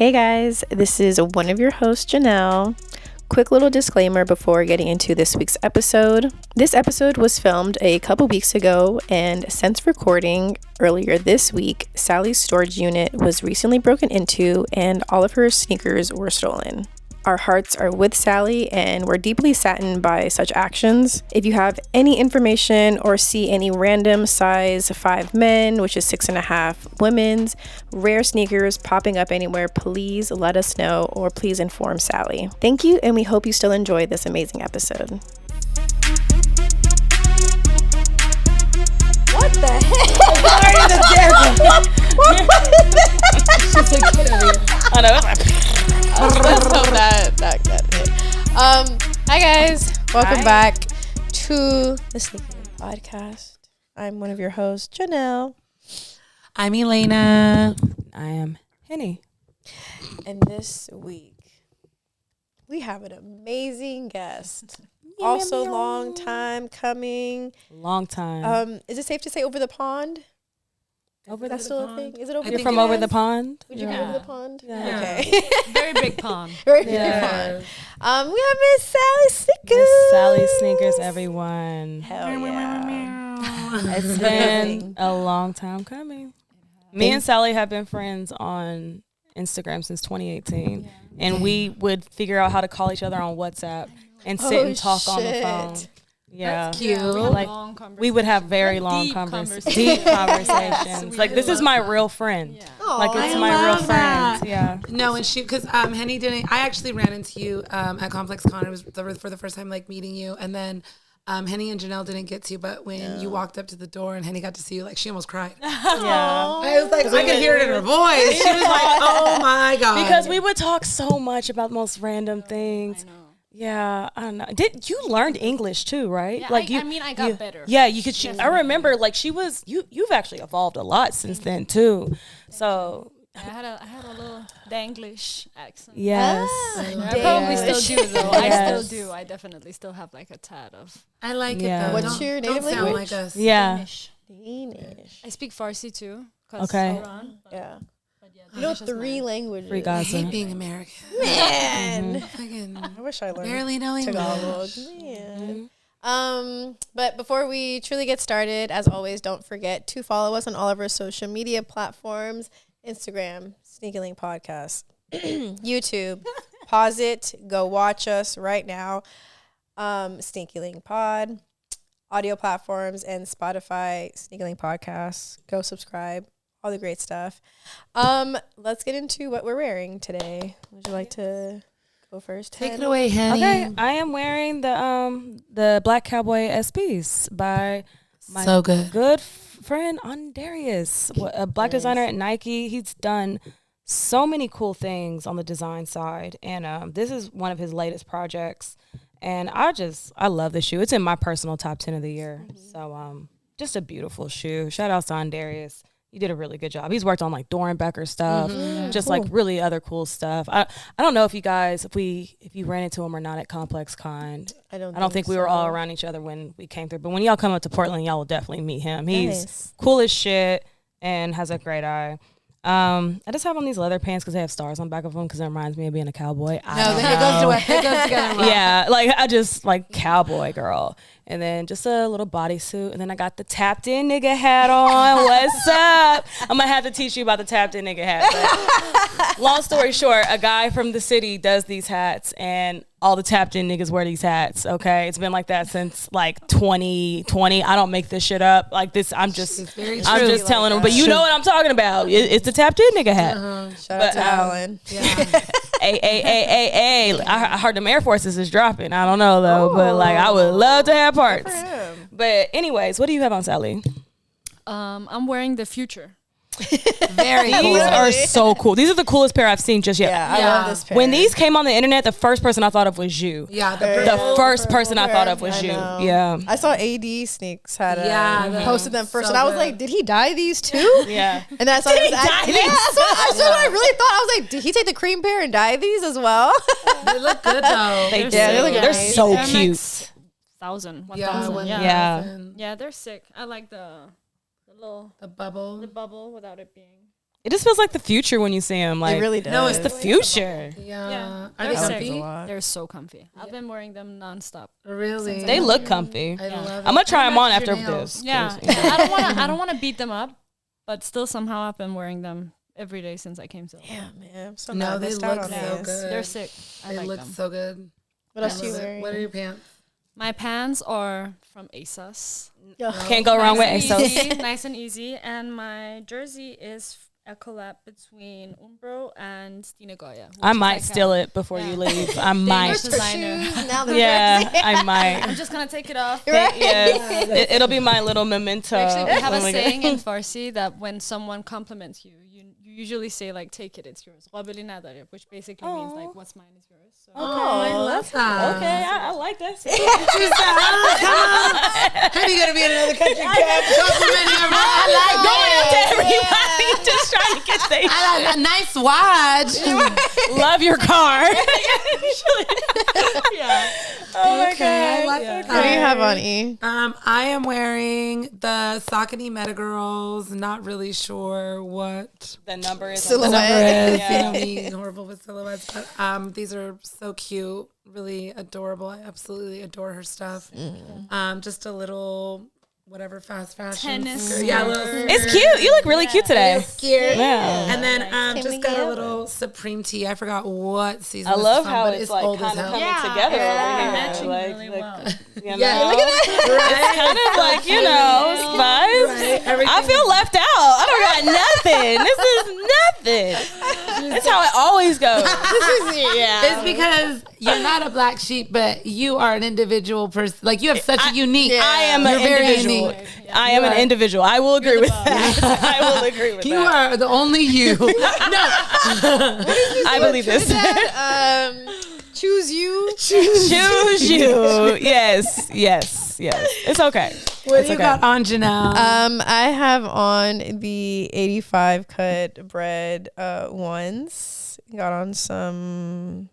Hey guys, this is one of your hosts, Janelle. Quick little disclaimer before getting into this week's episode. This episode was filmed a couple weeks ago, and since recording earlier this week, Sally's storage unit was recently broken into and all of her sneakers were stolen. Our hearts are with Sally, and we're deeply saddened by such actions. If you have any information or see any random size 5 men, which is 6.5 women's, rare sneakers popping up anywhere, please let us know or please inform Sally. Thank you, and we hope you still enjoy this amazing episode. What the heck? She's like, get over here. I know. Let's hope that got it. Hi guys, welcome back to the Sneaking Podcast. I'm one of your hosts, Janelle. I'm Elaina. I am Henny. And this week, we have an amazing guest. Also, long time coming. Long time. Is it safe to say over the pond? Over That's still a thing? Is it over You're the from over the pond? Would you be over the pond? Yeah. Okay. Very big pond. Very big pond. We have Miss Sally Sneakers. Miss Sally Sneakers, everyone. Hell yeah. It's been a long time coming. Me and Sally have been friends on Instagram since 2018. Yeah. And we would figure out how to call each other on WhatsApp and sit and talk on the phone. Yeah. That's cute. Yeah, we would have very long conversations. Deep conversations. Like, this is my real friend. Yeah. Like, it's my real friend. Yeah. No, and because Henny didn't, I actually ran into you at Complex Con. It was for the first time, like, meeting you. And then Henny and Janelle didn't get to you, but when you walked up to the door and Henny got to see you, like, she almost cried. Yeah. I was like, I could hear it in her voice. She was like, oh my God. Because we would talk so much about the most random things. I know. Yeah, I don't know. You learned English too, right? Yeah, like I got better. Yeah, you could. I remember, like, she was. You've actually evolved a lot since then too. So I had a little Danglish accent. Yes, I probably still do though. Yes. I still do. I definitely still have like a tad of. I like it though. What's your native language? Sound like us. Yeah. Danish. I speak Farsi too. Okay. Iran, yeah. You know 3 languages. Free I Gaza. hate being American. Man. I wish I learned barely knowing Tagalog. English. Man. But before we truly get started, as always, don't forget to follow us on all of our social media platforms. Instagram, Sneaky Link Podcast. YouTube, pause it, go watch us right now. Sneaky Link Pod. Audio platforms and Spotify, Sneaky Link Podcast. Go subscribe. All the great stuff. Let's get into what we're wearing today. Would you like to go first? Take it away, Henny. Okay, I am wearing the Black Cowboy SPs by my good friend Andarius, a black designer at Nike. He's done so many cool things on the design side, and this is one of his latest projects. And I love this shoe. It's in my personal top 10 of the year. So just a beautiful shoe. Shout out to Andarius. You did a really good job. He's worked on like Dorenbecker stuff, just cool. Like really other cool stuff. I don't know if you guys, if you ran into him or not at Complex Con. I don't think we were all around each other when we came through. But when y'all come up to Portland, y'all will definitely meet him. He's cool as shit and has a great eye. I just have on these leather pants because they have stars on the back of them because it reminds me of being a cowboy. It goes together well. Yeah, like I just like cowboy girl. And then just a little bodysuit. And then I got the tapped in nigga hat on. What's up? I'm going to have to teach you about the tapped in nigga hat. But long story short, a guy from the city does these hats and all the tapped in niggas wear these hats. Okay. It's been like that since like 2020. I don't make this shit up. Like this, I'm just telling them. But you know what I'm talking about. It's the tapped in nigga hat. Shout out to Alan. Yeah. I heard them Air Forces is dropping. I don't know though, but like I would love to have parts. But anyways, what do you have on, Sally? I'm wearing the Future. Very cool. These are so cool. These are the coolest pair I've seen just yet. Yeah, I love this pair. When these came on the internet, the first person I thought of was you. Yeah, the first person I thought of was you. Yeah. I saw AD Sneaks had posted them first, and I was like, did he dye these too? Yeah. And then I saw Did he dye these? Yeah, that's what I really thought. I was like, did he take the cream pair and dye these as well? They look good though. They're so cute. 1,000. Yeah. Yeah, they're sick. I like the bubble without it being It just feels like the future when you see them. Like, It really does. No, it's the future. Yeah. Are They're they sick. comfy? They're so comfy. I've been wearing them nonstop. Really? They look comfy. I love it. I'm gonna try them on Match after your nails. this. Yeah, I don't want to beat them up, but still somehow I've been wearing them every day since I came to. Yeah, man. So No, glad they missed out look on so this. good. They're sick. I They like look them. so good. What else I are you love it. wearing? What are your pants? My pants are from ASOS. Can't go wrong with Nice and ASOS. easy, nice and easy. And my jersey is a collab between Umbro and Stine Goya. I might steal it before you leave. I might. Designer. Now the Yeah, I might. I'm just gonna take it off. Yes. It'll be my little memento. Actually, we have a when we get- saying in Farsi that when someone compliments you, you usually say like, "Take it, it's yours." قابلی نداره, which basically means like, "What's mine is yours." So I love that. Okay, I like that. Henny gonna be in another country complimenting everyone. I like Going up to everybody, just trying to get their a nice watch. love your car. Yeah. Oh my god. What What do you have on, E? I am wearing the Saucony Meta Girls. Not really sure what The number is the number is. Yeah. You know me, horrible with silhouettes. But these are so cute, really adorable. I absolutely adore her stuff. Just a little whatever fast fashion. Tennis skirt. Yeah, a little It's cute. You look really cute today. skirt. Yeah. And then Came just got a together. little Supreme tee. I forgot what season. I this love is from, how but it's like old as kind of hell. coming Yeah. together over here. matching Like, really like, well. You know? Yeah, look at that. It's kind of like, you know, vibes. I feel left out. I don't got nothing. This is nothing. That's how it always goes. It's because you're not a black sheep, but you are an individual person. Like you have such a unique. I am an You're very individual. unique. I am an individual. I will agree with that. I will agree with You that. are the only you. No, I believe this. Choose you. Choose you. Yes. It's okay. what It's do you okay. got on, Janelle? I have on the 85 cut bread ones. Got on some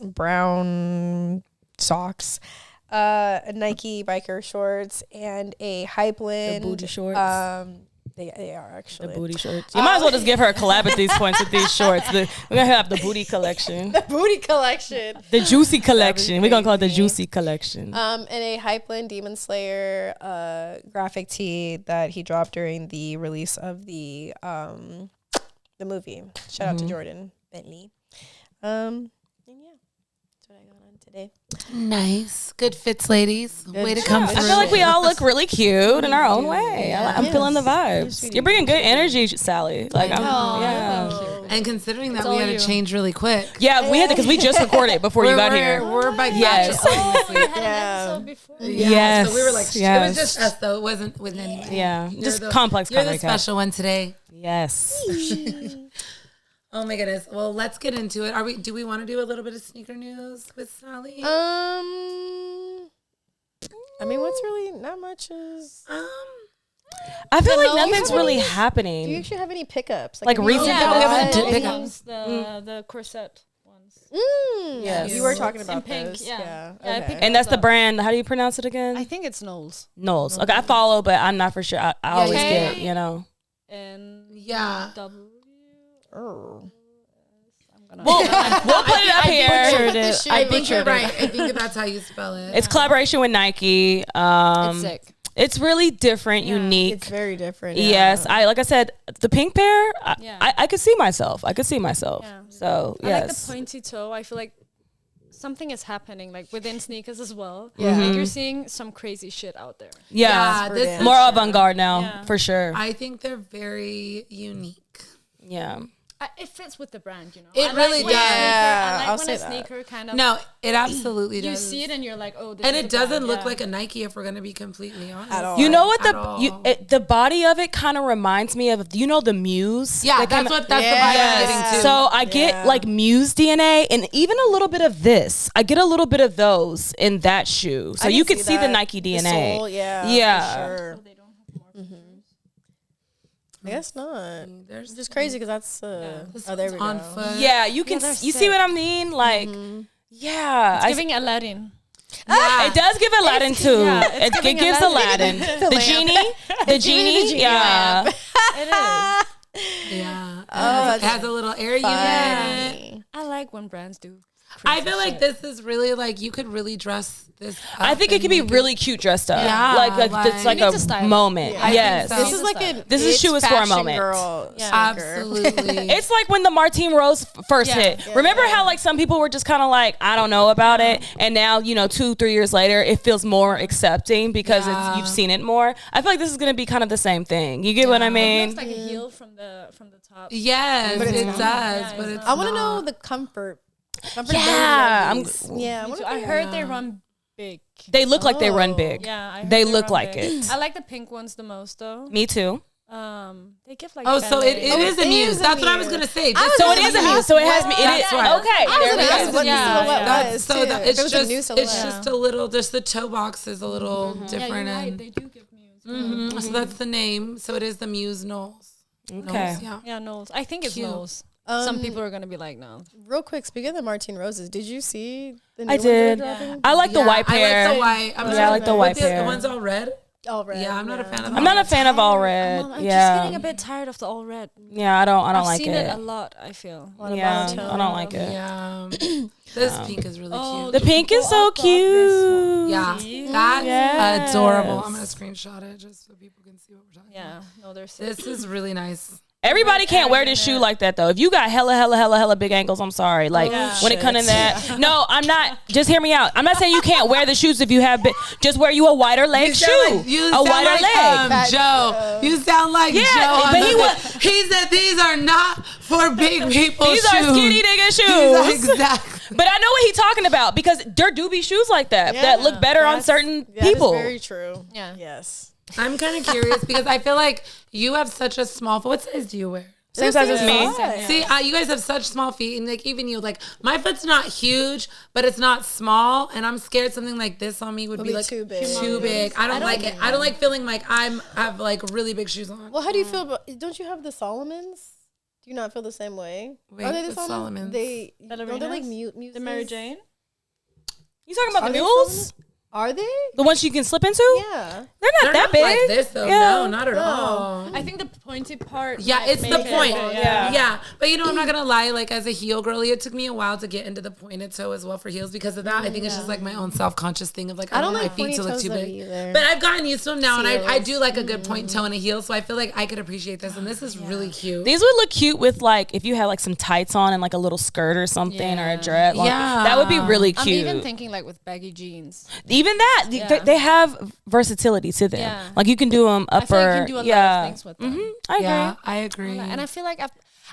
brown socks, Nike biker shorts, and a Hypeland. The booty shorts. They are actually The booty shorts. You might as well just give her a collab at these points with these shorts. We're gonna have the booty collection, booty collection. the juicy collection. We're gonna call it the juicy collection. And a Hypeland Demon Slayer graphic tee that he dropped during the release of the movie. Shout out to Jordan Bentley. And yeah, that's what I got on today. Nice, good fits, ladies. Way to job. come I through. I feel like we all look really cute in our own way. I'm feeling the vibes. You're bringing good energy, Sally. Like, and considering that all we had you. to change really quick. yeah, we had to because we just recorded before you got here. We're by Yes. So before. Yeah, so we were like, it yes. was just us though. It wasn't with anyone. Yeah, just the- complex. You're the recap. special one today. Yes. Oh my goodness. Well, let's get into it. Do we want to do a little bit of sneaker news with Sally? I mean, what's really not much is. I feel like Janelle, nothing's you have really any- happening. Do you actually have any pickups? Like have you recent seen Yeah, we that? haven't done The pickups. ones, the corset ones. Yes. You were talking about In pink, those. yeah. Yeah. Yeah, I Okay. picked And that's the up. brand. How do you pronounce it again? I think it's Knowles. Knowles. Okay, I follow, but I'm not for sure. I always Okay. get, you know. And Yeah. W. Oh. We'll put it up here. I think you're right. I think that's how you spell it. It's collaboration with Nike. It's sick. It's really different, unique. It's very different. Yes, like I said, the pink pair. Yeah. I could see myself. Yeah. So I yes. like the pointy toe. I feel like something is happening like within sneakers as well. Yeah. Like you're seeing some crazy shit out there. Yeah, this is more avant-garde now Yeah. for sure. I think they're very unique. Yeah. It fits with the brand, you know. It really when a does. sneaker- Yeah, I I'll like when say a that. sneaker kind of. No, it absolutely You does. see it and you're like, oh, this and is it the brand, doesn't look yeah. like a Nike if we're going to be completely honest. At all. You know what At all. the body of it kind of reminds me of the Muse. Yeah, that came that's out- what that's the vibe I'm getting too. So I get like Muse DNA and even a little bit of this. I get a little bit of those in that shoe. So I you can can see see the that. Nike The DNA. sole, yeah. Yeah. For sure. They don't have more features. I guess not. There's It's just crazy because that's. this Oh, there one's we on go. foot. Yeah, you can. they're You see sick. what I mean? Like, yeah, Giving Aladdin. it does give Aladdin too. yeah, it's it giving gives Aladdin. The genie, the genie. Yeah, It is. Yeah. Oh, it has a little air unit in it. I like when brands do. I feel like this is really like you could really dress this up. I think it could be really cute dressed up. Yeah, like it's like a moment. Yeah, yes. so. This is like a This is shoe is for a moment. Girl Absolutely. It's like when the Martine Rose first hit. Remember how like some people were just kind of like, I don't know about it, and now 2-3 years later it feels more accepting because you've seen it more. I feel like this is gonna be kind of the same thing. You get what I mean? It looks like a heel from the top. Yes, But it it's does. But it's I want to know the comfort. I heard they run big. They look like they run big. Yeah, they look like it. I like the pink ones the most though. Me too. They give like. So it is a Muse. That's what I was gonna say. So it is a Muse. So it has me. It is right. okay. There we There go. What the silhouette was, So too. If it was a new it's silhouette. just a little. Just the toe box is a little different, Yeah, and they do give Muse. so that's the name. So it is the Muse Knowles. Okay. Knowles, Yeah, Knowles. I think it's Cute. Knowles. Some people are gonna be like, no. Real quick, speaking of the Martine Roses, did you see the new I ones that are did. dropping? I like the white pair. I like the white. I like the white pair. The ones all red. All red. Yeah, I'm not a fan of them. I'm not a fan of all red. I'm just getting a bit tired of the all red. Yeah, I don't I've like seen it. it a lot. I feel. Yeah, I don't like it. Yeah. This pink is really cute. The pink is so cute. Yeah, that's adorable. I'm gonna screenshot it just so people can see what we're talking about. Yeah, no, there's This is really nice. Everybody can't wear this shoe like that though. If you got hella big ankles, I'm sorry. Like when it comes to that, no, I'm not. Just hear me out. I'm not saying you can't wear the shoes if you have. Just wear you a wider leg shoe, a wider leg. Joe, you sound like Joe. But he said these are not for big people. These are skinny nigga shoes. Exactly. But I know what he's talking about because there do be shoes like that that look better on certain people. That's very true. Yeah. Yes. I'm kind of curious because I feel like you have such a small foot. What size do you wear? Same size as me. See, you guys have such small feet, and like even you, like my foot's not huge, but it's not small, and I'm scared something like this on me would be like too big. Too big. I don't like it. I don't like feeling like I have like really big shoes on. Well, how do you feel about? Don't you have the Solomons? Do you not feel the same way? Wait, Are they the what's Solomons? They Ballerinas? they're like muses. the Mary Jane. You talking about Are the they mules? Solomons? Are they? The ones you can slip into? Yeah. They're not that big. Like this though. Yeah. No, not at all. I think the pointy part. Yeah, might it's the make it point. big, Yeah. But I'm not gonna lie. Like as a heel girly, it took me a while to get into the pointed toe as well for heels because of that. I think it's just like my own self-conscious thing of like I don't want my feet to look too big. Either. But I've gotten used to them now, and I do like a good point toe and a heel. So I feel like I could appreciate this, and this is really cute. These would look cute with like if you had like some tights on and like a little skirt or something or a dress. Yeah. That would be really cute. I'm even thinking like with baggy jeans. Even that they have versatility to them. Yeah. Like you can do them upper. I feel like you can do a lot of things with them. I agree. Yeah, I agree. And I feel like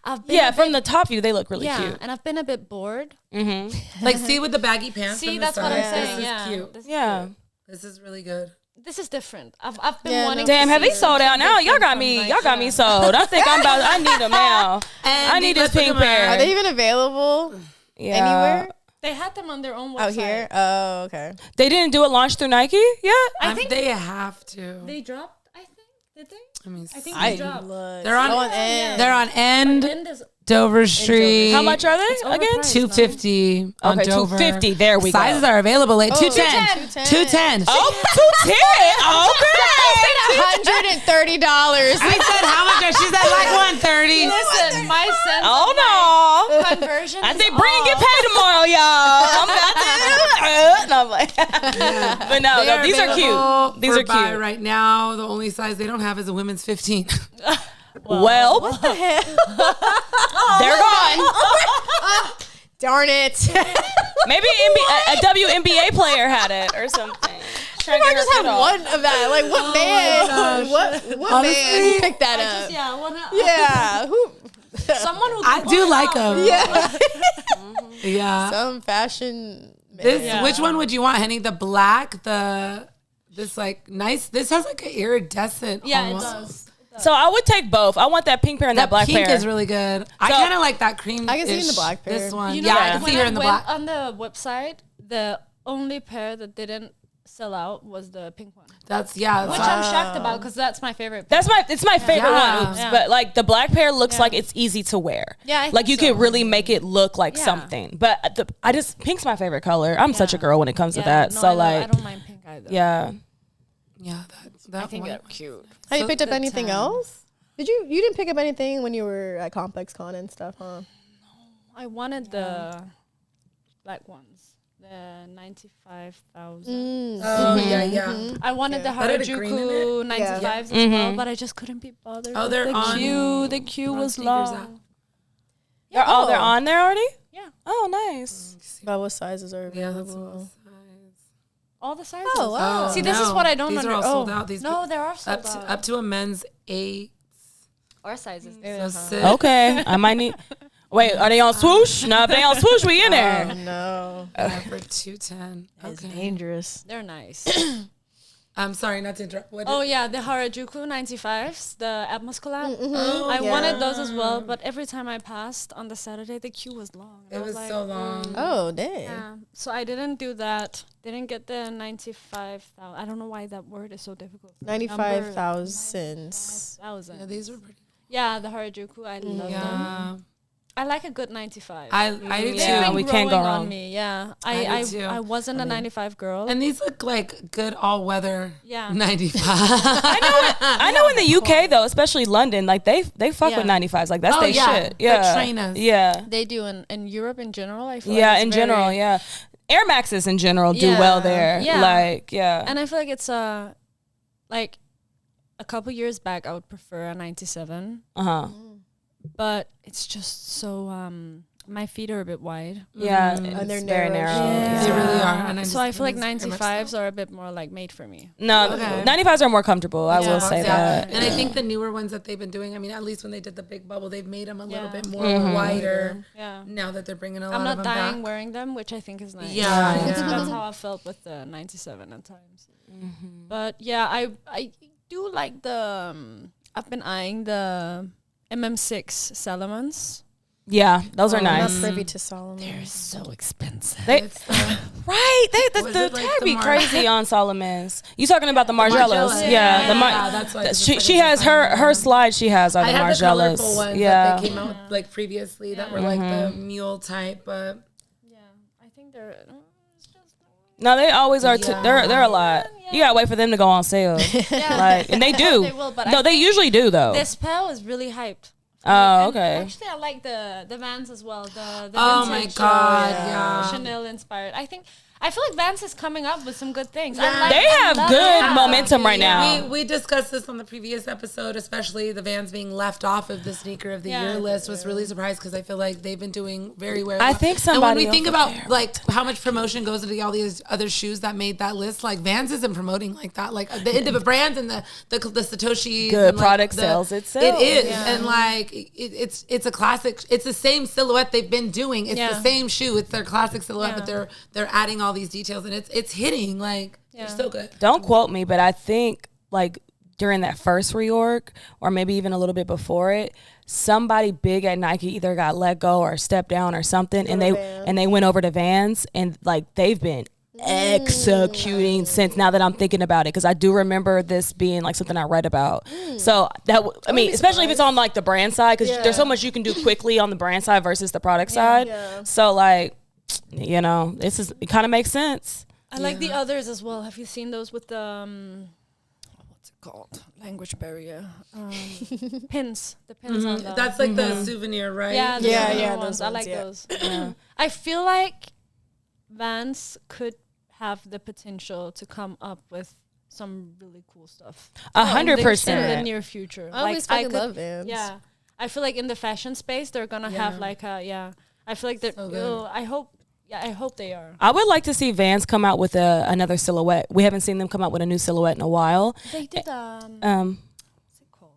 I've been From the top view, they look really cute. and I've been a bit bored. Like see with the baggy pants. See, from the that's what I'm side. saying. This Yeah, is cute. This is Yeah. cute. This is really good. This is different. I've been wanting. Damn, to have see they sold out now? Y'all got me. like, Y'all got me sold. I think I need them now. I need this pink pair. Are they even available anywhere? They had them on their own website. Out here? Oh, okay. They didn't do a launch through Nike yet? I think they have to. they dropped. I think did they? Let me see. I think they dropped. They're on End. They're on End And this, Dover Street. How much are they again? overpriced. $250 on Okay, Dover. $250. There we go. Sizes are available at $210. $210. Oh, $210. $130. I said how much? She said like $130. Listen, my sense. Oh no. Conversion. I think Brie get paid tomorrow, y'all. I'm about to. No, I'm like, but no, these are cute. These are cute. Right now, the only size they don't have is a women's 15. Well, what the hell? They're gone. Darn it. Maybe a WNBA player had it or something. I just have one of that. Like, what man? What man picked that up? Yeah, I wanna. Yeah. Who? Someone who. I do like them. Yeah. Yeah. Some fashion. Which one would you want, Henny? The black, this like nice. This has like an iridescent. Yeah, almost. it does. So I would take both. I want that pink pair and that black pink pair. is really good. I kind of like that cream. I can see in the black pair. This one. You know, Yeah, I can see her in the black. On the website, the only pair that didn't sell out was the pink one. Which Which I'm shocked about because that's my favorite pair. It's my favorite Yeah. one. Oops. Yeah. But like the black pair looks like it's easy to wear. Yeah, I like think you so. could really make it look like something. But pink's my favorite color. I'm such a girl when it comes to that. No, so I don't mind pink either. Yeah. Yeah, that I think one. they're cute. Have you picked up anything else? You didn't pick up anything when you were at Complex Con and stuff, huh? I wanted the black ones, the 95,000. Oh yeah. I wanted the That had a green in Harajuku it? 95s as well, but I just couldn't be bothered. Oh, with they're on. the queue on was sneakers long. They're on there already? Yeah. Oh, nice. About what sizes are Yeah, that's available? size. All the sizes. Oh, wow. See, this is what I don't These understand. are all sold out. These no, there are sold out. up to a men's 8. Our sizes. So sit. Okay. I might need. Wait, are they on swoosh? No, if they on swoosh, we in there. Oh, no. Yeah, for 210. It's Okay. dangerous. They're nice. I'm sorry, not to interrupt. Oh yeah, the Harajuku 95s, the Atmos collab. Oh, I wanted those as well, but every time I passed on the Saturday, the queue was long. It was so long. Oh, dang. Yeah, so I didn't do that. Didn't get the 95,000. I don't know why that word is so difficult. 95,000. 95,000. Yeah, these were pretty. Yeah, the Harajuku, I love them. Yeah. I like a good 95. I do Yeah, too. we can't go Growing wrong. on me. Yeah, I do too. I wasn't a 95 girl. And these look like good all-weather Yeah. 95. I know in the UK though, especially London, like they fuck Yeah. with 95s. Like that's Oh, their yeah. shit. The Yeah. trainers. Yeah. They do in Europe in general. I feel Yeah, like it's in general, very- yeah. Air Maxes in general do well there. Yeah. Like, yeah. And I feel like it's like a couple years back I would prefer a 97, Uh-huh. but it's just so my feet are a bit wide. Yeah. And they're It's very narrow. narrow. They really are. And So I feel like very much 95s so. are a bit more like made for me. No, Okay. 95s are more comfortable. I will say that. And I think the newer ones that they've been doing, I mean, at least when they did the big bubble, they've made them a little Yeah. bit more wider. Yeah. Now that they're bringing a lot I'm of not them dying back. wearing them, which I think is nice. Yeah, That's yeah. how I felt with the 97 at times. But yeah, I do like the I've been eyeing the MM6 Salomons. Yeah, those are I'm not nice. privy to Solomon. They're so expensive. They, It's, right. The Was it like tag the be Mar- crazy on Solomon's. You talking about the Margellas? Margellas. Yeah. Yeah, that's why it's She just she like has it's a her slides she has are I the had the colorful Margellas. ones Yeah. that they came out like previously that were like the mule type, but Yeah, I think they're. It's just, No, they always are. Yeah. They're a lot. You gotta wait for them to go on sale. yeah, Like, and they do. They will, but No, they usually do though. this pair is really hyped. Oh, And okay. Actually, I like the Vans as well. The oh my vintage, god, yeah. Chanel inspired. I feel like Vans is coming up with some good things. Yeah. They have good momentum right now. We discussed this on the previous episode, especially the Vans being left off of the sneaker of the Yeah. year list. Was really surprised because I feel like they've been doing very well. I think And when somebody we think over about there like how much promotion goes into all these other shoes that made that list, like Vans isn't promoting like that. Like the individual brands and the Satoshis. Good and, like, product sells itself. It is, and like it's a classic. It's the same silhouette they've been doing. It's the same shoe. It's their classic silhouette, but they're adding all these details, and it's hitting. Like they're so good. Don't quote me, but I think like during that first reorg, or maybe even a little bit before it, somebody big at Nike either got let go or stepped down or something, and they went over to Vans, and like they've been executing since. Now that I'm thinking about it, because I do remember this being like something I read about. So that I mean, especially if it's on like the brand side, because there's so much you can do quickly on the brand side versus the product side. So like, you know, it kind of makes sense. I like the others as well. Have you seen those with the what's it called? Language barrier. Pins. The pins on them. That's like the souvenir, right? Yeah, the Yeah, souvenir yeah, ones. those I ones, like yeah. those. Yeah. I feel like Vans could have the potential to come up with some really cool stuff. 100%. In the near future. I always fucking love Vans. Yeah. I feel like in the fashion space they're gonna have like a I feel like they're I hope they are. I would like to see Vans come out with another silhouette. We haven't seen them come out with a new silhouette in a while. They did Um, what's it called?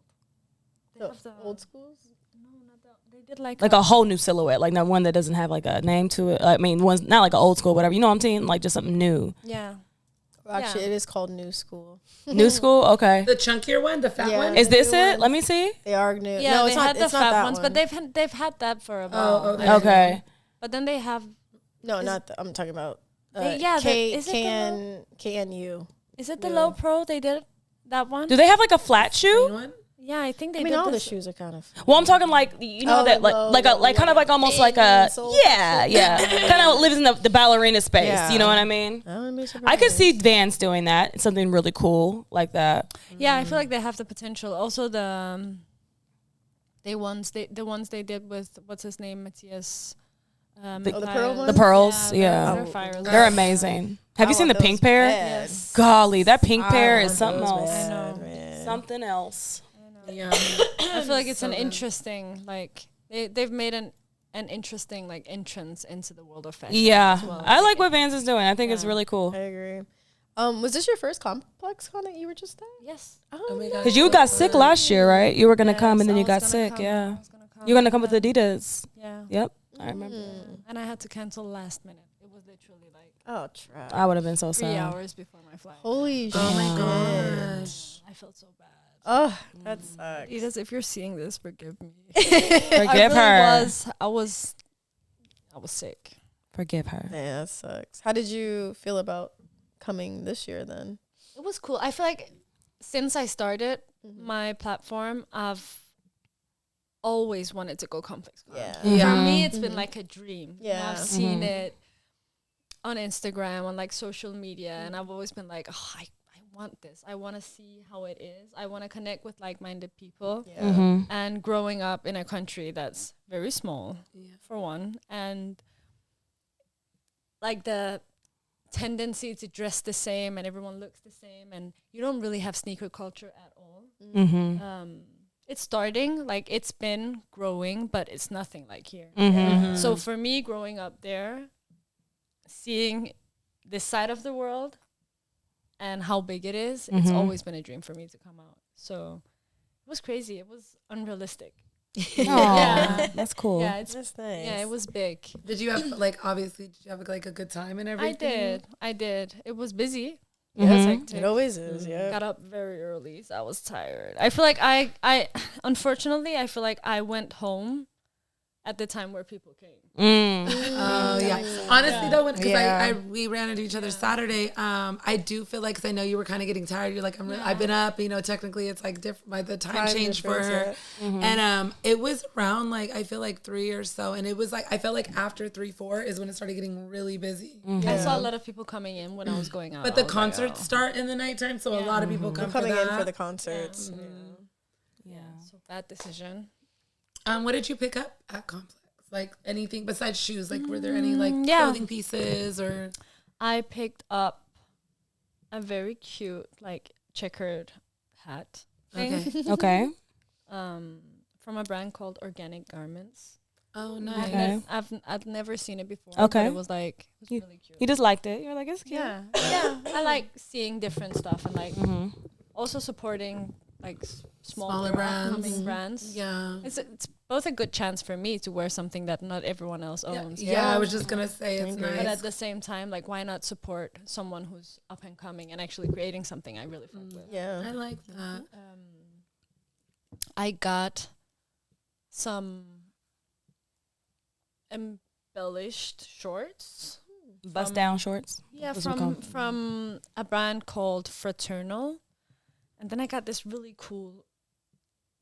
They The have the old schools? No, not that. They did like a whole new silhouette, like not one that doesn't have like a name to it. I mean, one's not like an old school, whatever. You know what I'm saying? Like just something new. Yeah. Actually, it is called New School. New school, okay. The chunkier one, the fat Yeah. one. Is this new it? ones. Let me see. They are new. Yeah, no, they it's not. had the It's not fat that ones, one. but they've had that for a while. Oh, okay. Okay. But then they have No, not. I'm talking about. is it KNU. Is it the low pro? They did that one. Do they have like a flat Green shoe? one? Yeah, I think they I mean, did all the this. shoes are kind of. Well, I'm talking like that, like kind of like almost like a kind of lives in the ballerina space. Yeah. You know what I mean? I wouldn't be I surprised. could see Vans doing that. Something really cool like that. Yeah, I feel like they have the potential. Also the ones they did with what's his name, Matthias. the pearl ones? The pearls, yeah. They're fire. They're amazing. Have you seen the pink pair? Yes. Golly, that pink pair is something else. I know. Something else. Yeah. I feel like it's an interesting, like they've made an interesting like entrance into the world of fashion. Yeah, as well. I like what Vans is doing. I think it's really cool. I agree. Was this your first Complex Con that you were just at? Yes. Oh my god. Because you got sick last year, right? You were gonna come and then I you got was gonna sick. come. Yeah, I was gonna come. you're gonna come with Adidas. Yeah. Yep, I remember. And I had to cancel last minute. It was literally like Oh, trash. I would have been so 3 sad. hours before my flight. Holy shit. Oh my gosh. I felt so bad. Oh, that sucks. Edith, if you're seeing this, forgive me. Forgive her. I was sick. Forgive her. Yeah, that sucks. How did you feel about coming this year then? It was cool. I feel like since I started my platform, I've always wanted to go Complex Con. Yeah. For me, it's been like a dream. You know, Yeah. I've seen it on Instagram, on like social media, and I've always been like, oh, I want this. I want to see how it is. I want to connect with like-minded people. Yeah. And growing up in a country that's very small, for one, and like the tendency to dress the same and everyone looks the same, and you don't really have sneaker culture at all. It's starting, like it's been growing, but it's nothing like here. So for me, growing up there, seeing this side of the world and how big it is, it's always been a dream for me to come out. So it was crazy. It was unrealistic. Yeah, that's cool. Yeah, it's That's nice. yeah, it was big. Did you have like obviously did you have like a good time and everything? I did. It was busy. Yeah, It was hectic. it always is, yeah. Got up very early, so I was tired. I feel like I unfortunately I feel like I went home at the time where people came. Oh yeah. Honestly though, because Yeah. we ran into each other Saturday. I do feel like, because I know you were kind of getting tired. You're like, I've been up. You know, technically it's like different by the time change for her. And it was around like I feel like 3 or so, and it was like I felt like after 3-4 is when it started getting really busy. I saw a lot of people coming in when I was going out. But the concerts start in the nighttime, so a lot of people come Coming for in that. for the concerts. So bad decision. What did you pick up at Complex? Like anything besides shoes? Like were there any like Yeah. clothing pieces or? I picked up a very cute like checkered hat thing. Okay. Okay. From a brand called Organic Garments. Oh, nice. Okay. I've never seen it before. Okay. But it was like really cute. You just liked it. You're like, it's cute. Yeah. I like seeing different stuff and like also supporting like Smaller smaller brands. upcoming brands. Yeah. It's both a good chance for me to wear something that not everyone else owns. Yeah, I was just gonna say it's But nice. at the same time, like, why not support someone who's up and coming and actually creating something I really fuck with? Yeah. I like that. I got some embellished shorts. Bust down shorts. Yeah, Those would come. from a brand called Fraternal. And then I got this really cool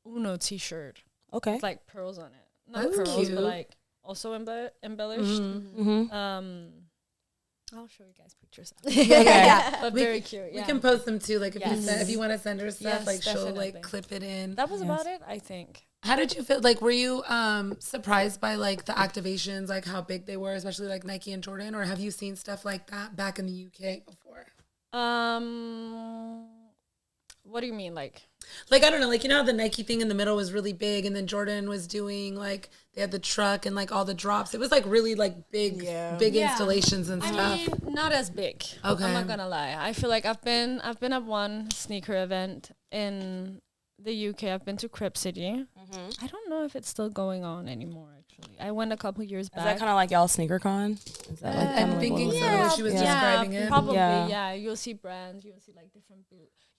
Uno t-shirt. Okay. With like pearls on it. Not That's pearls, cute. but like also embellished. I'll show you guys pictures. But very cute. We Yeah. can post them too. Like if Yes. you want to send her stuff, Yes, like she'll definitely. like clip it in. That was about it, I think. How did you feel? Like, were you surprised by like the activations, like how big they were, especially like Nike and Jordan, or have you seen stuff like that back in the UK before? What do you mean, like? Like, I don't know, like, you know how the Nike thing in the middle was really big, and then Jordan was doing like they had the truck and like all the drops. It was like really like big installations and stuff. I mean, not as big. Okay. I'm not gonna lie. I feel like I've been at one sneaker event in the UK. I've been to Crep City. I don't know if it's still going on anymore. Actually, I went a couple years Is back. that kind of like y'all sneaker con? Is that like I'm thinking so. Yeah, She was yeah, describing it. Probably, Yeah. yeah. You'll see brands. You'll see like different.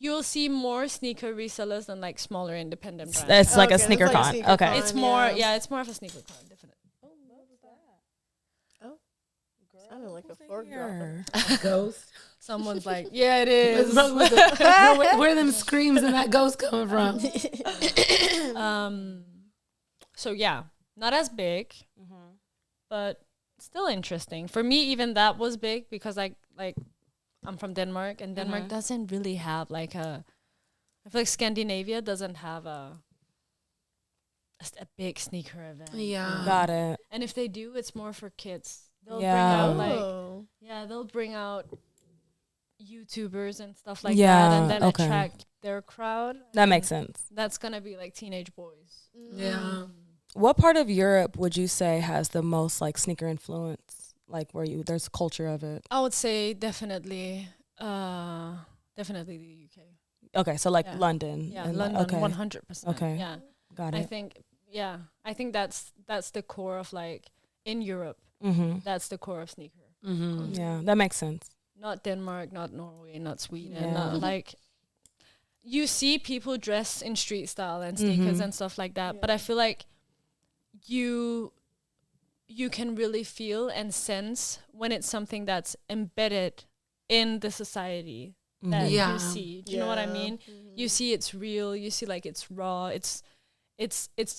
You'll see more sneaker resellers than like smaller independent brands. It's like a Okay, sneaker that's like con. sneaker Okay. con. It's more, yeah. it's more of a sneaker con, definitely. Sounded like a fork dropper. Ghost. Someone's like, yeah, it is. Where are them screams and that ghost coming from? So yeah, not as big, but still interesting. For me, even that was big because I'm from Denmark, and Denmark doesn't really have like I feel like Scandinavia doesn't have a a big sneaker event. Yeah. Got it. And if they do, it's more for kids. They'll Yeah. bring out they'll bring out YouTubers and stuff like Yeah, that, and then okay. attract their crowd. That makes sense. That's gonna be like teenage boys. Yeah. What part of Europe would you say has the most like sneaker influence? Like where there's a culture of it? I would say definitely the UK. Okay, so like Yeah. London. Yeah, and London, okay. 100%. Okay. Yeah, Got I it. think that's the core of like in Europe. Mm-hmm. That's the core of sneaker. Mm-hmm. Yeah, that makes sense. Not Denmark, not Norway, not Sweden. Yeah. Not like you see people dress in street style and sneakers Mhm. and stuff like that, but I feel like you can really feel and sense when it's something that's embedded in the society that Yeah. you see. Do you know what I mean? You see it's real. You see like it's raw. It's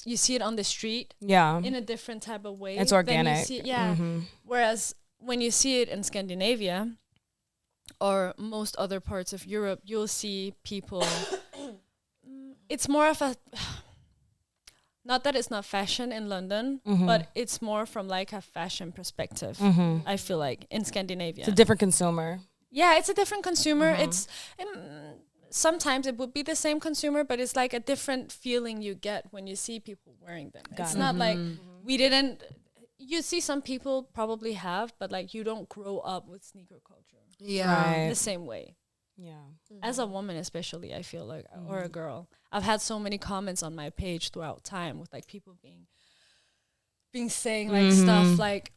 you see it on the street Yeah. in a different type of way. It's than you organic. see- yeah. Mhm. Whereas when you see it in Scandinavia or most other parts of Europe, you'll see people. It's more of a. Not that it's not fashion in London, Mhm. but it's more from like a fashion perspective. Mhm. I feel like in Scandinavia. It's a different consumer. Yeah, it's a different consumer. Mhm. It's sometimes it would be the same consumer, but it's like a different feeling you get when you see people wearing them. Got It's it. not like we didn't. You see, some people probably have, but like you don't grow up with sneaker culture Yeah. Right. the same way. Yeah. As a woman, especially, I feel like, or a girl, I've had so many comments on my page throughout time with like people being saying like stuff like,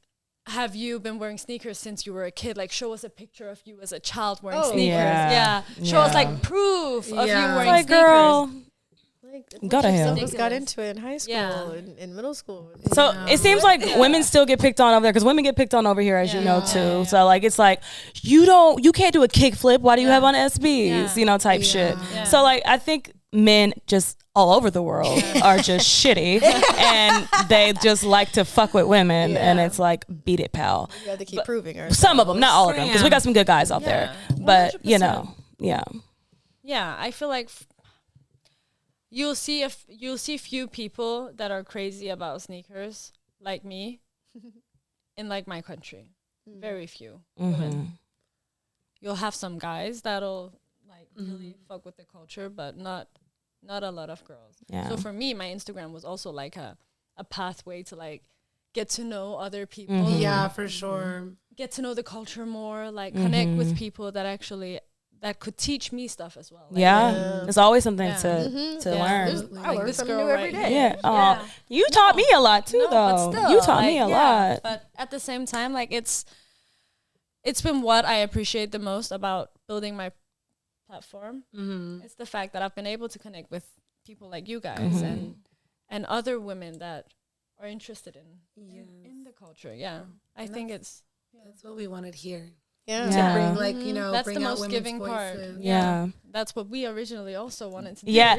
have you been wearing sneakers since you were a kid? Like, show us a picture of you as a child wearing sneakers. Yeah. Show us Yeah. like proof of you Yeah. wearing Like, sneakers. girl. Like, Go to hell. Some of us got into it in high school, Yeah. in middle school. So it seems like women still get picked on over there because women get picked on over here, as you know, too. So like, it's like, you can't do a kick flip. Why do you have on SBs? You know, type shit. Yeah. So like, I think men just all over the world are just shitty and they just like to fuck with women. And it's like, beat it, pal. You have to keep proving ourselves. Some of them, not all of them, because we got some good guys out there. But, you 100%. know, yeah. Yeah, I feel like you'll see few people that are crazy about sneakers like me in like my country. Very few women. You'll have some guys that'll like really fuck with the culture, but not a lot of girls. Yeah. So for me, my Instagram was also like a pathway to like get to know other people, Yeah, for sure. get to know the culture more, like connect with people that could teach me stuff as well. Like, There's always something Yeah. to Yeah. learn. I learn this something girl new every right day. here. Yeah. You taught me a lot too, No, but though. still, You taught like, me a yeah. lot. But at the same time, like it's been what I appreciate the most about building my platform. It's the fact that I've been able to connect with people like you guys and other women that are interested in the culture. Yeah, I think it's That's what we wanted here. Yeah. To Yeah. bring, like, you know, that's bring the out most women's giving part. voices. Yeah. That's what we originally also wanted to do. Yeah.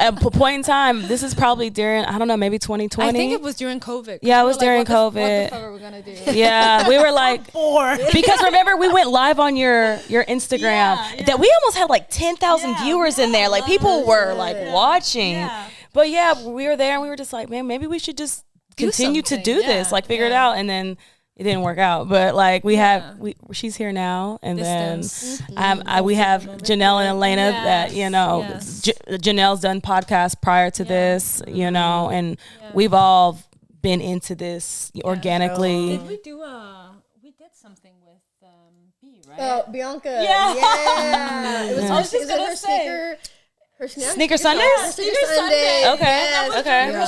At a point in time, this is probably during, I don't know, maybe 2020. I think it was during COVID. Yeah, it We was were during like, what COVID. the fuck are we gonna do? Yeah, we were like, because remember we went live on your Instagram that we almost had like 10,000 viewers in there. Like people were like watching. But yeah, we were there and we were just like, man, maybe we should just continue to something. do this, like figure it out. And then it didn't work out. But like she's here now, and Distance. then we have Janelle and Elaina that, you know, Yes. Janelle's done podcasts prior to this, you know, and we've all been into this organically. Did we do we did something with B, right? Oh, Bianca. Yeah. It was I was just is it gonna her say. sneaker. Her Sneaker Sundays? Sneaker Sunday. Okay. Okay.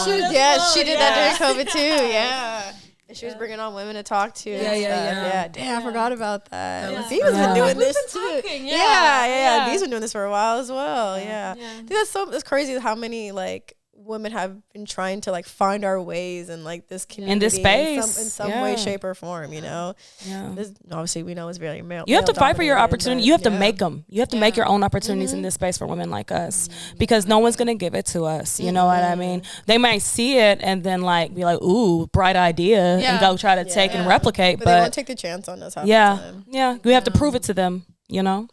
She did that during COVID too. Yeah. And she was bringing on women to talk to. Yeah. Damn, I forgot about that. Bee's been doing this too. Yeah. Bee's been doing this for a while as well. Yeah. I think that's crazy how many like women have been trying to like find our ways in like this community In this space. in some way, shape, or form. You know. Yeah. This, obviously, we know it's very male. You have to fight for your male-dominated, opportunity. but You have to yeah. make them. You have to make your own opportunities in this space for women like us, because no one's gonna give it to us. You know what I mean? They might see it and then like be like, "Ooh, bright idea," and go try to take and replicate. But they won't take the chance on us. Half the time. we have to prove it to them. You know?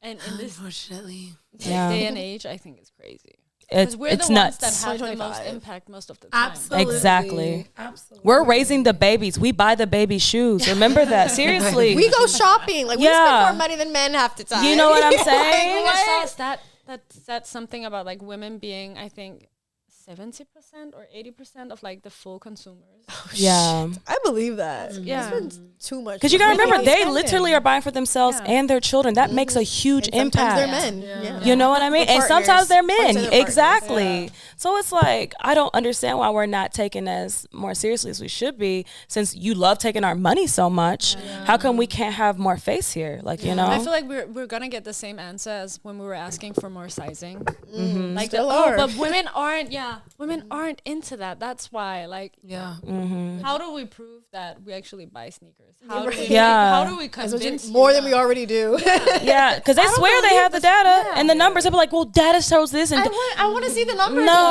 And in this Unfortunately. Yeah. day and age, I think it's crazy. we're it's the nuts. ones that have the most impact most of the time. Absolutely. Exactly. Absolutely. We're raising the babies. We buy the baby shoes. Remember that. Seriously. We go shopping. Like we spend more money than men half the time. You know what I'm saying? I saw that's something about like women being, I think, 70% or 80% of like the full consumers. Yeah. I believe that. Yeah. It's too much. Because you gotta remember, they spending. literally are buying for themselves and their children. That makes a huge impact. Sometimes they're men. Yeah. You know what I mean? And sometimes they're men. Sometimes they're Exactly. Yeah. So it's like, I don't understand why we're not taken as more seriously as we should be. Since you love taking our money so much, how come we can't have more face here? Like, you know? I feel like we're gonna get the same answer as when we were asking for more sizing. Mm-hmm. Like, but women aren't into that. That's why, like, how do we prove that we actually buy sneakers? How do we convince more than we already do? Yeah, because they swear they have the data and the numbers. They'll be like, well, data shows this. And I want to see the numbers. No.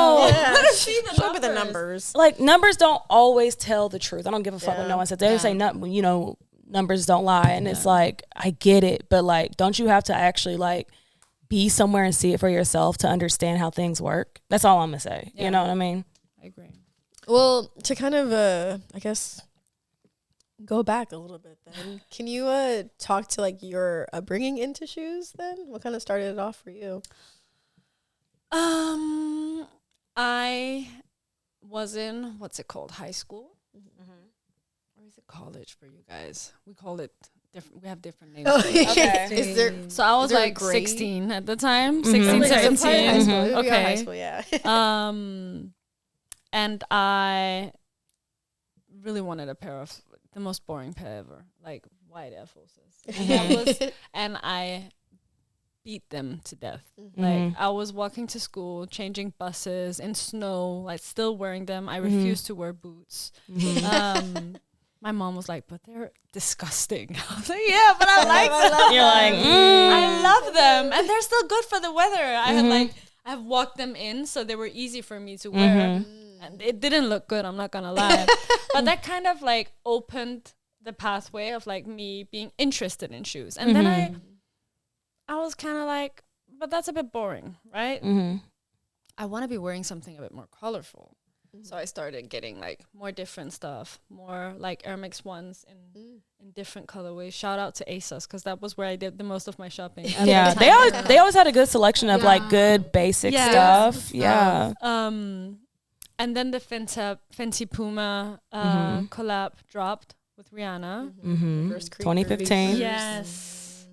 See the numbers. The numbers. Like, numbers don't always tell the truth. I don't give a fuck what no one says. They say, you know, numbers don't lie. And it's like, I get it. But, like, don't you have to actually, like, be somewhere and see it for yourself to understand how things work? That's all I'm going to say. You know what I mean? I agree. Well, to kind of, I guess, go back a little bit then, can you talk to, like, your upbringing into shoes then? What kind of started it off for you? I was in, what's it called, high school? Or is it college for you guys? We call it different. We have different names. Okay. So I was like 16 at the time, 16, 17. High school. Okay. High school, yeah. And I really wanted a pair of the most boring pair ever, like white Air Forces. And I beat them to death. Like, I was walking to school, changing buses in snow, like still wearing them. I refused to wear boots. My mom was like, but they're disgusting. I was like, yeah, but I like them. You're like, I love them. And they're still good for the weather. I have walked them in, so they were easy for me to wear. And it didn't look good, I'm not gonna lie. But that kind of like opened the pathway of like me being interested in shoes. And then I was kind of like, but that's a bit boring, right? I want to be wearing something a bit more colorful. So I started getting like more different stuff, more like Air Max ones in different colorways. Shout out to ASOS, because that was where I did the most of my shopping. Yeah, they always had a good selection of like good basic stuff. Yeah. And then the Fenty Puma collab dropped with Rihanna. 2015. Yes.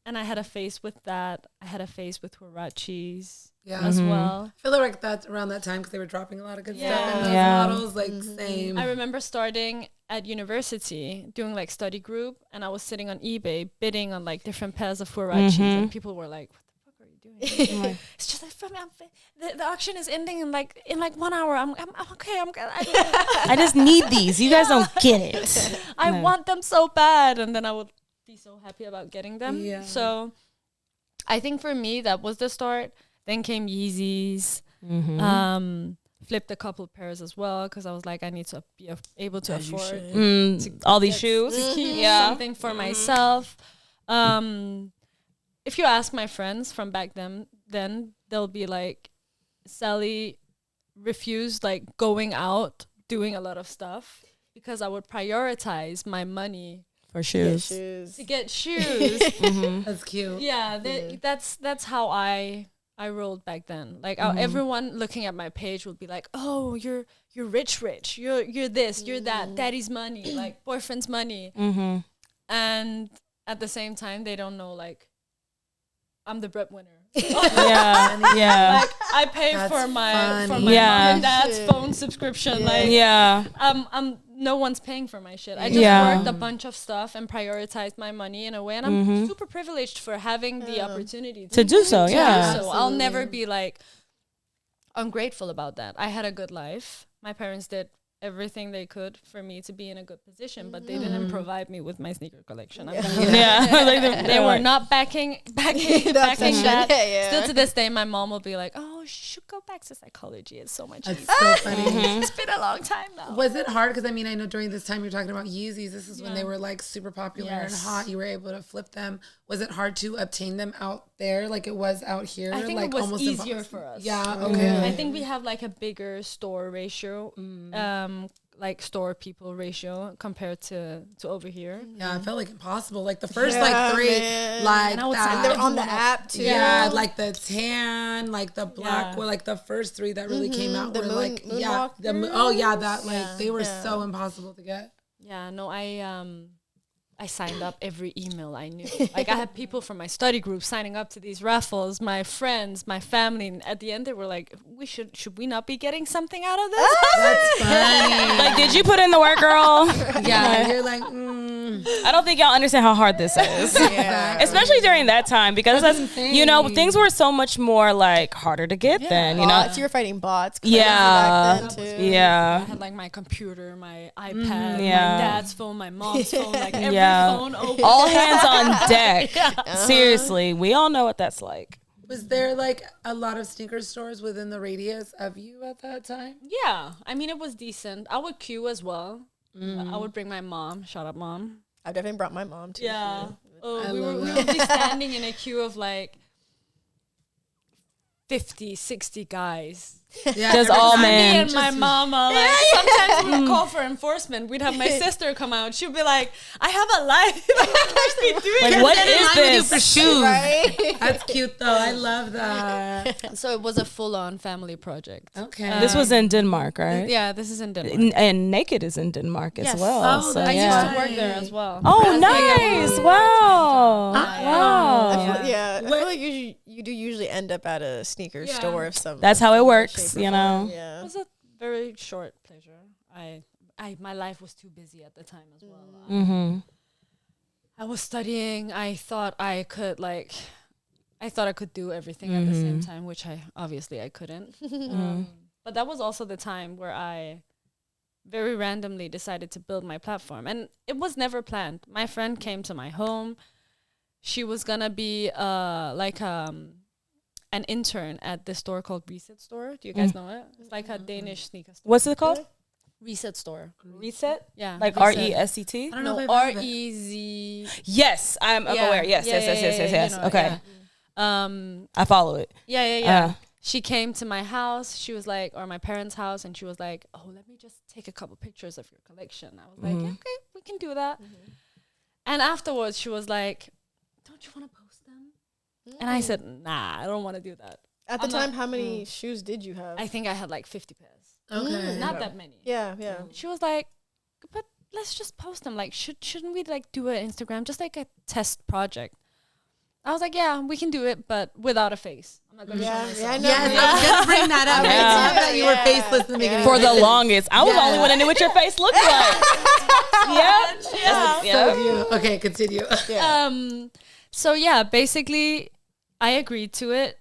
And I had a phase with that. I had a phase with Huaraches as well. I feel like that's around that time because they were dropping a lot of good stuff. And those models, like, same. I remember starting at university, doing like study group, and I was sitting on eBay bidding on like different pairs of Huaraches, and people were like, "What the fuck are you doing?" It's just like, the auction is ending in like 1 hour. I'm okay. I just need these. You guys don't get it. I want them so bad, and then I would be so happy about getting them. Yeah. So I think for me that was the start. Then came Yeezys. Flipped a couple pairs as well because I was like, I need to be able to afford all these shoes. To keep something for myself. If you ask my friends from back then they'll be like, Sally refused like going out, doing a lot of stuff because I would prioritize my money for shoes. To get shoes. That's cute. Yeah, that's how I rolled back then. Like everyone looking at my page would be like, "Oh, you're rich. You're this, you're that. Daddy's money, like boyfriend's money." And at the same time, they don't know like I'm the breadwinner. Yeah. Like I pay for my mom and dad's phone subscription. I'm no one's paying for my shit. I just worked a bunch of stuff and prioritized my money in a way, and I'm super privileged for having the opportunity to do so. So I'll never be like ungrateful about that. I had a good life. My parents did everything they could for me to be in a good position, but they didn't provide me with my sneaker collection. They were not backing that. Still to this day, my mom will be like, "Oh, you should go back to psychology. It's so much That's easier. so funny. It's been a long time now. Was it hard? Because I mean, I know during this time you're talking about Yeezys. This is when they were like super popular and Yes. hot. You were able to flip them. Was it hard to obtain them out there like it was out here? I think like it was almost easier impossible? for us. Yeah. Okay. I think we have like a bigger store ratio, like store people ratio compared to over here. Yeah, it felt like impossible. Like the first like 3, like And I would say that. They're on the app too. Yeah, like the tan, like the black, Yeah. were like the first 3 that really came out The were moon- like, yeah, moonwalkers? oh yeah, that like they were so impossible to get. Yeah, no, I signed up every email I knew. Like I had people from my study group signing up to these raffles, my friends, my family, and at the end they were like, should we not be getting something out of this? That's funny. Like, did you put in the work, girl? Yeah, you're like, I don't think y'all understand how hard this is. Yeah. Especially during that time, because that's you know, things were so much more like harder to get then, you know. Bots, you were fighting bots. crazy Yeah. back then, too. I Yeah. had like my computer, my iPad, Yeah. my dad's phone, my mom's phone, like every Yeah. phone open. All hands on deck. Seriously, we all know what that's like. was there like a lot of sneaker stores within the radius of you at that time? Yeah, I mean it was decent. I would queue as well. I would bring my mom. Shout out, mom. I've definitely brought my mom too. Yeah. I We love would be standing in a queue of like 50, 60 guys. Yeah, Just every all time. men. Me and my mama, like sometimes we would call for enforcement. We'd have my sister come out. She'd be like, I have a life. What are you doing? Like, what Get in is line with you this? for shoes? Right? That's cute though. I love that. So it was a full-on family project. Okay. This was in Denmark, right? Yeah, this is in Denmark. And Naked is in Denmark as Yes. well. Oh, so that's I yeah. used to work there as well. Oh, nice! Wow! Wow! I feel like you do usually end up at a sneaker store of some. That's how it shape works, or you form. know. It Yeah. was a very short pleasure. My life was too busy at the time as well. Mm-hmm. I was studying. I thought I could do everything at the same time, which I couldn't. But that was also the time where I very randomly decided to build my platform, and it was never planned. My friend came to my home. She was gonna be an intern at this store called Reset Store. Do you guys know it? It's like a Danish sneaker store. What's it called? Reset Store. Reset? Yeah. Like Reset. RESET? I don't know No, if I've heard of it. REZ. Yes, I'm aware. Yes. You know, Okay. yeah. I follow it. Yeah. She came to my house. She was like, or my parents' house, and she was like, "Oh, let me just take a couple pictures of your collection." I was like, "Yeah, okay, we can do that." And afterwards, she was like, "Don't you want to post them?" And I said, "Nah, I don't want to do that." At the time, how many shoes did you have? I think I had like 50 pairs. Okay. Not that many. Yeah. She was like, "But let's just post them. Like, shouldn't we like do an Instagram, just like a test project?" I was like, "Yeah, we can do it, but without a face. I'm not gonna show myself." I know. Yes, I was gonna bring that up. I love that you were faceless in the beginning. For the longest. I was the only one that knew what your face looked like. Yep. So you. Okay, continue. So yeah, basically, I agreed to it.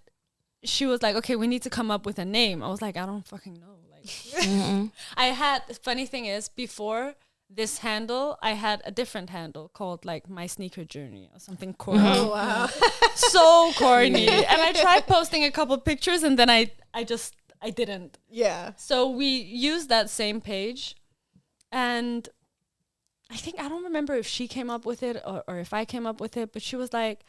She was like, "Okay, we need to come up with a name." I was like, "I don't fucking know." Like, I had. Funny thing is, before this handle, I had a different handle called like My Sneaker Journey or something corny. Oh wow. So corny. And I tried posting a couple pictures, and then I didn't. Yeah. So we used that same page, and I don't remember if she came up with it or if I came up with it, but she was like,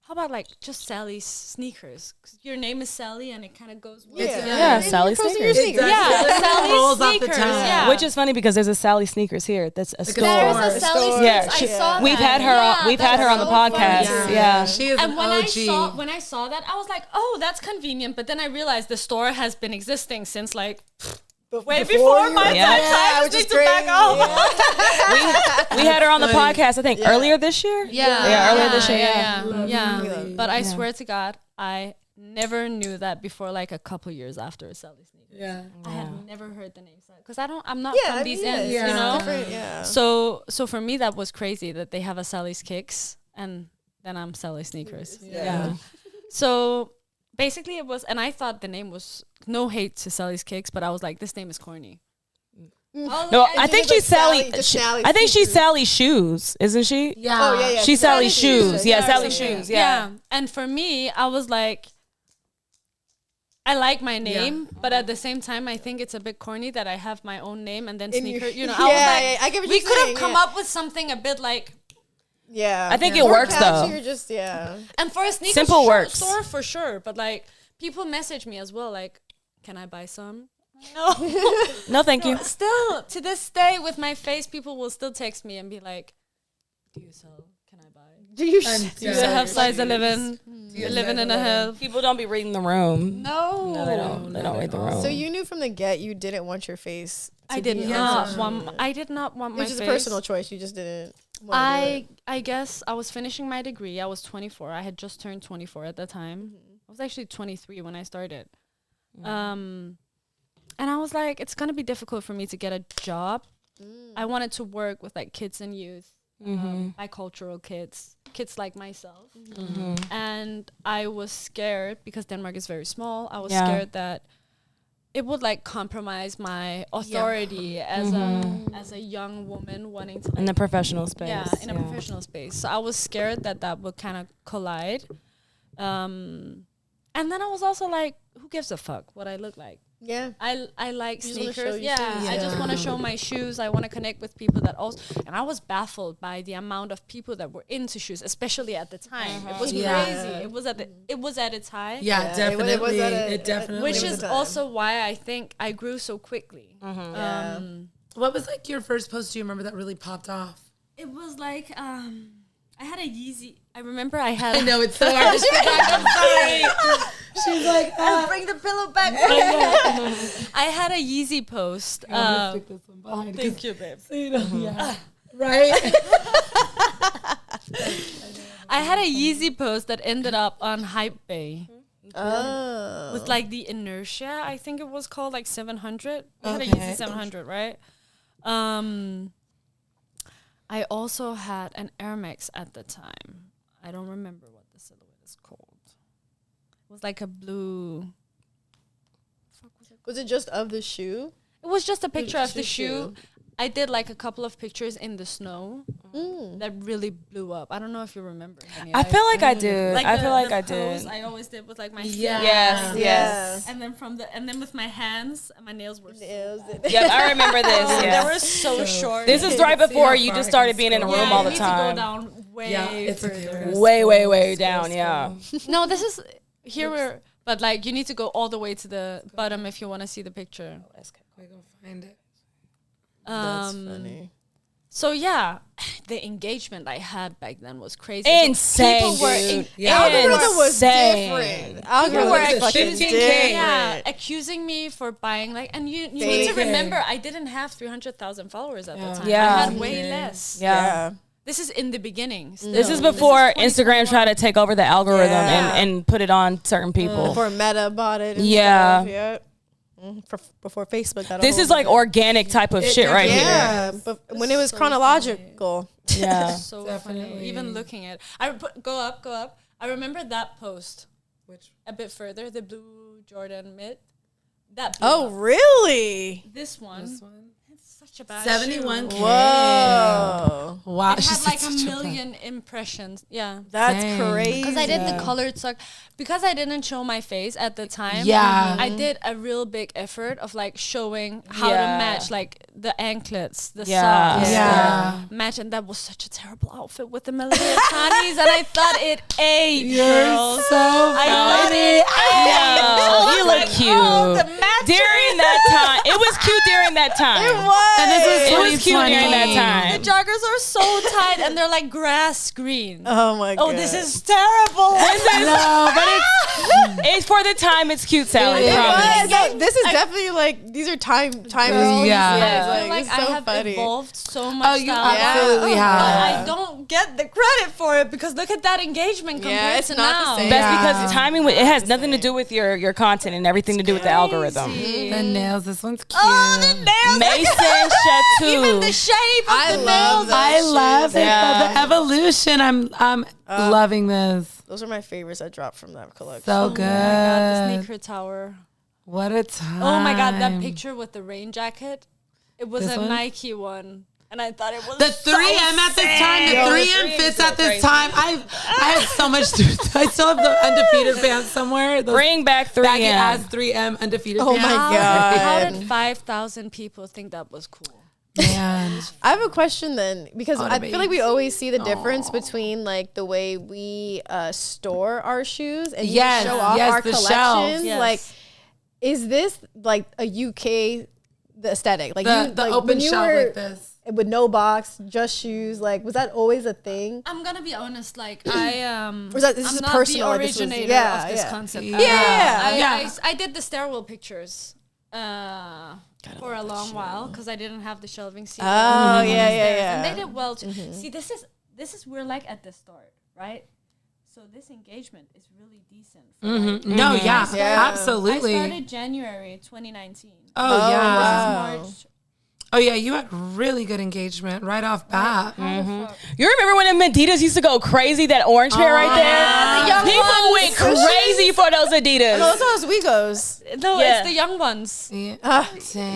"How about like just Sally's sneakers? 'Cause your name is Sally, and it kind of goes with it." Yeah, Sally Posting your Sneakers. Yeah, It Sally's rolls off the sneakers. tongue. Yeah, Which is funny because there's a Sally Sneakers here. That's a store. there's store. a Sally Yeah, sneakers. she- I saw We've that. had her on. Yeah, We've had that's her on the so funny. podcast. Yeah. She is And an when OG. I saw that, I was like, "Oh, that's convenient." But then I realized the store has been existing since like way before my time. Yeah, So I which just is need to back crazy. off. We had her on the podcast, I think, earlier this year. Yeah, earlier this year, yeah. But I swear to God, I never knew that before like a couple years after Sally Sneakers. Yeah. I had never heard the name because I'm not Yeah, from these yeah, ends, yeah. you know. Different, yeah. So for me that was crazy that they have a Sally's Kicks and then I'm Sally Sneakers. Yeah. So basically it was, and I thought the name was, no hate to Sally's Kicks, but I was like, this name is corny. No, I think she's Sally. I think she's Sally Shoes, isn't she? Yeah. Oh yeah. She's Sally Shoes. Yeah, Yeah, Sally yeah. Shoes. Yeah. And for me, I was like, I like my name, but at the same time, I think it's a bit corny that I have my own name and then sneaker. You know, I was like, I get what we you're could have saying, come up with something a bit like. Yeah, I think it works though. You're just And for a sneaker Simple works. store, for sure. But like, people message me as well, like, can I buy some? No. No, thank you. Still, to this day, with my face, people will still text me and be like, do you sell? Can I buy? Do you have size 11? 11 and a half? People don't be reading the room. No. No, they don't. They don't read the room. So you knew from the get you didn't want your face. I did not want my face. Which is a personal choice. You just didn't want to do it. I guess I was finishing my degree. I was 24. I had just turned 24 at the time. I was actually 23 when I started. And I was like, it's going to be difficult for me to get a job. I wanted to work with like kids and youth, bicultural kids like myself. And I was scared because Denmark is very small. I was scared that it would like compromise my authority as a young woman wanting to like, in the professional space. Yeah, in a professional space. So I was scared that would kind of collide. And then I was also like, who gives a fuck what I look like? Yeah. I like sneakers. Yeah. I just want to show my shoes. I want to connect with people that also, and I was baffled by the amount of people that were into shoes, especially at the time. It was crazy. It was at its high. Yeah, definitely. It definitely. Which is also why I think I grew so quickly. What was like your first post? Do you remember that really popped off? It was like I had a Yeezy. I remember I had. I know it's so hard. She's like, I'm sorry. She's like, bring the pillow back. I had a Yeezy post. Stick this one behind. Thank you, babe. So you know, right. I had a Yeezy post that ended up on Hypebae. Oh. With like the inertia, I think it was called like 700. I had a Okay. Yeezy 700, right? I also had an Air Max at the time. I don't remember what the silhouette is called. It was like a blue. Was it just of the shoe? It was just a picture of the shoe. I did like a couple of pictures in the snow that really blew up. I don't know if you remember. Henny. I feel like I did. Like I feel like the I did. pose I always did with like my Yes. and then with my hands, my nails were so bad. Yep, I remember this. They were so short. This is right before you just started being in a room all the you time. need to go down way it's further. Way down. Yeah. No, this is here but like you need to go all the way to the bottom if you want to see the picture. I go find it. That's funny. So yeah, the engagement I had back then was crazy. Insane, People were dude. Algorithm was Insane. different. Algorithm were was fucking 15K. different. Yeah, accusing me for buying like, and you need to remember, I didn't have 300,000 followers at the time. Yeah. I had way less. Yeah. This is in the beginning. Still. This is before Instagram tried to take over the algorithm and put it on certain people. Before Meta bought it. And Yeah. stuff. Yeah. Before Facebook got This is like organic type of shit right here. Yeah, but when it was chronological. Yeah. So funny. Even looking at go up. I remember that post. Which a bit further, the blue Jordan mid. That Oh, really? This one. It's such a bad 71K. shoe. Whoa. Wow. It had like a million impressions. Yeah. That's Dang. crazy. Because I did the colored sock. Because I didn't show my face at the time. Yeah. I did a real big effort of like showing how to match like the anklets, the socks, the match, and that was such a terrible outfit with the Melody Tanis, and I thought it ate. You're so I thought it ate. You look cute. During that time. It was cute during that time. It was. And this was It was cute during that time. The joggers are so tight, and they're like grass green. Oh my god. Oh, this is terrible. No, but It's for the time. It's cute, Sally. It Promise. was. No, this is definitely like these are timeless. Yeah. Like, I feel like it's I so have funny. evolved so much. you now. absolutely But have. I don't get the credit for it because look at that engagement compared it's to not the now. same. That's Yeah. because the timing. It has nothing to do with your content and everything to do with the algorithm. the nails. This one's cute. Oh, the nails. Mason Chateau. Even the shape of I the love nails. that. I love it. Yeah. The evolution. I'm loving this. Those are my favorites that dropped from that collection. So good. Oh my god, the sneaker tower. What a time. Oh my god, that picture with the rain jacket. It was This a one? Nike one. and I thought it was the 3M at this time. The 3M fits at this time. I had so much. I still have the undefeated pants somewhere. Those Bring back 3M. baggy ass 3M undefeated pants. Oh my God. How did 5,000 people think that was cool? Man. I have a question then, because I feel like we baby. always see the difference between like the way we store our shoes and Yes, show off yes, our the collections. shelves. Yes. Like, is this like a UK the aesthetic? Like The like, open when you shelf were like this. with no box, just shoes. Like, was that always a thing? I'm gonna be honest, like I Or is that this I'm is not personal? the like, this was- originator yeah, of this yeah. concept. Yeah. I did the stairwell pictures for a long while because I didn't have the shelving seat. Oh, yeah, yeah, And yeah. they did well too. See, this is we're like at the start, right? So this engagement is really decent. For like, No, yeah, Yeah. absolutely. I started January 2019. Oh, yeah. wow. This is March. Oh, yeah, you had really good engagement right off bat. You remember when the Adidas used to go crazy? That orange pair right there. The young People ones. went crazy for those Adidas. No, those Wegos. No, Yeah. it's the young ones. Yeah.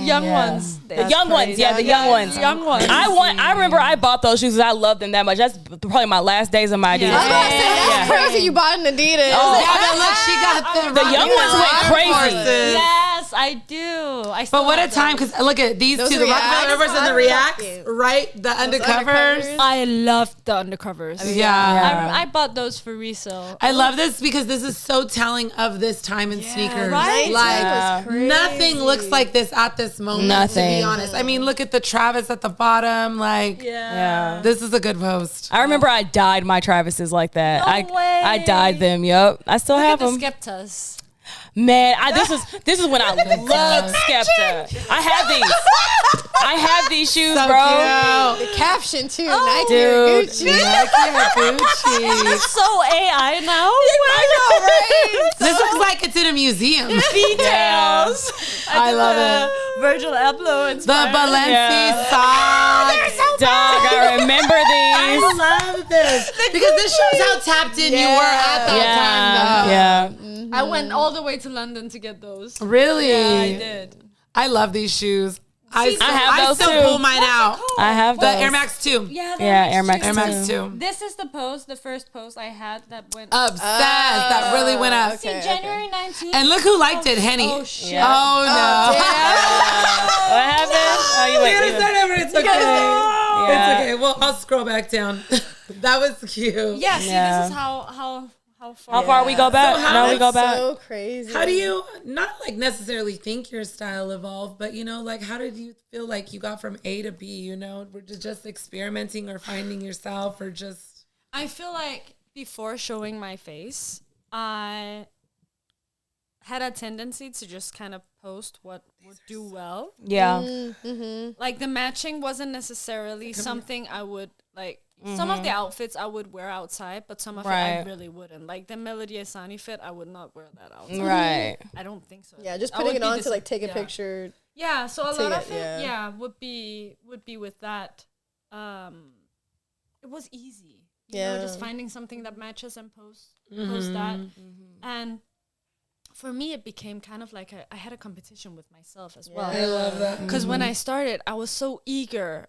Young ones. The young ones, yeah, the young ones. Young ones. I remember I bought those shoes because I loved them that much. That's probably my last days of my Adidas. Yeah. I was about to say, that's Yeah. crazy. You bought an Adidas. Oh. Yeah, but look, she got The young ones went crazy. Yes, I do. But what a time, because look at these Those two, the Reacts Rockefeller Rivers and the are Reacts, fucking- right? The undercovers. undercovers. I loved the undercovers. Yeah. I bought those for resale. I love this because this is so telling of this time in sneakers. right? Like, Yeah. nothing looks like this at this moment, to Nothing. be honest. I mean, look at the Travis at the bottom. Like, Yeah. this is a good post. I remember I dyed my Travises like that. No I dyed them. Yup. I still Look have at the them. Skeptas. Man, this is when I loved Skepta. I have these shoes, So bro. cute. The caption too. Oh, Nike dude. Gucci. Nike or Gucci. So AI now. I know, right? This looks like it's in a museum. Details. I love it. Virgil Abloh The inspired. Balenci Yeah. socks. Dog, I remember I these. love this because this shows how tapped in you were at that time. Yeah. I went all the way to London to get those. Though. Really? Yeah, I did. I love these shoes. I have those still too. pull mine out. I have The those. Air Max 2. Yeah, Yeah, Air Max Air too. Max 2. This is the first post I had that went Obsessed. That really went up. See, January 19th. And look who liked it, Henny. Oh, shit. Yeah. Oh, no. What happened? Oh, you We wait. gotta start over. It's okay. Yeah. It's okay. Well, I'll scroll back down. That was cute. Yeah, see, Yeah. this is how far. How far we go back? So how- No, we go back. So crazy. How do you not like necessarily think your style evolved, but you know, like how did you feel like you got from A to B? You know, were you just experimenting or finding yourself, or just I feel like before showing my face, I had a tendency to just kind of post what would do well. Yeah. Like the matching wasn't necessarily something I would like. Some of the outfits I would wear outside, but some of it I Right. really wouldn't. Like the Melody Asani fit, I would not wear that outside. Right. I don't think so. Yeah, just I putting would it be on dis- to like take a yeah. picture. Yeah, so a Take lot it, of it, yeah. would be with that. It was easy. You Yeah. know, just finding something that matches and post that. And for me, it became kind of like I had a competition with myself as well. I love that. Because when I started, I was so eager.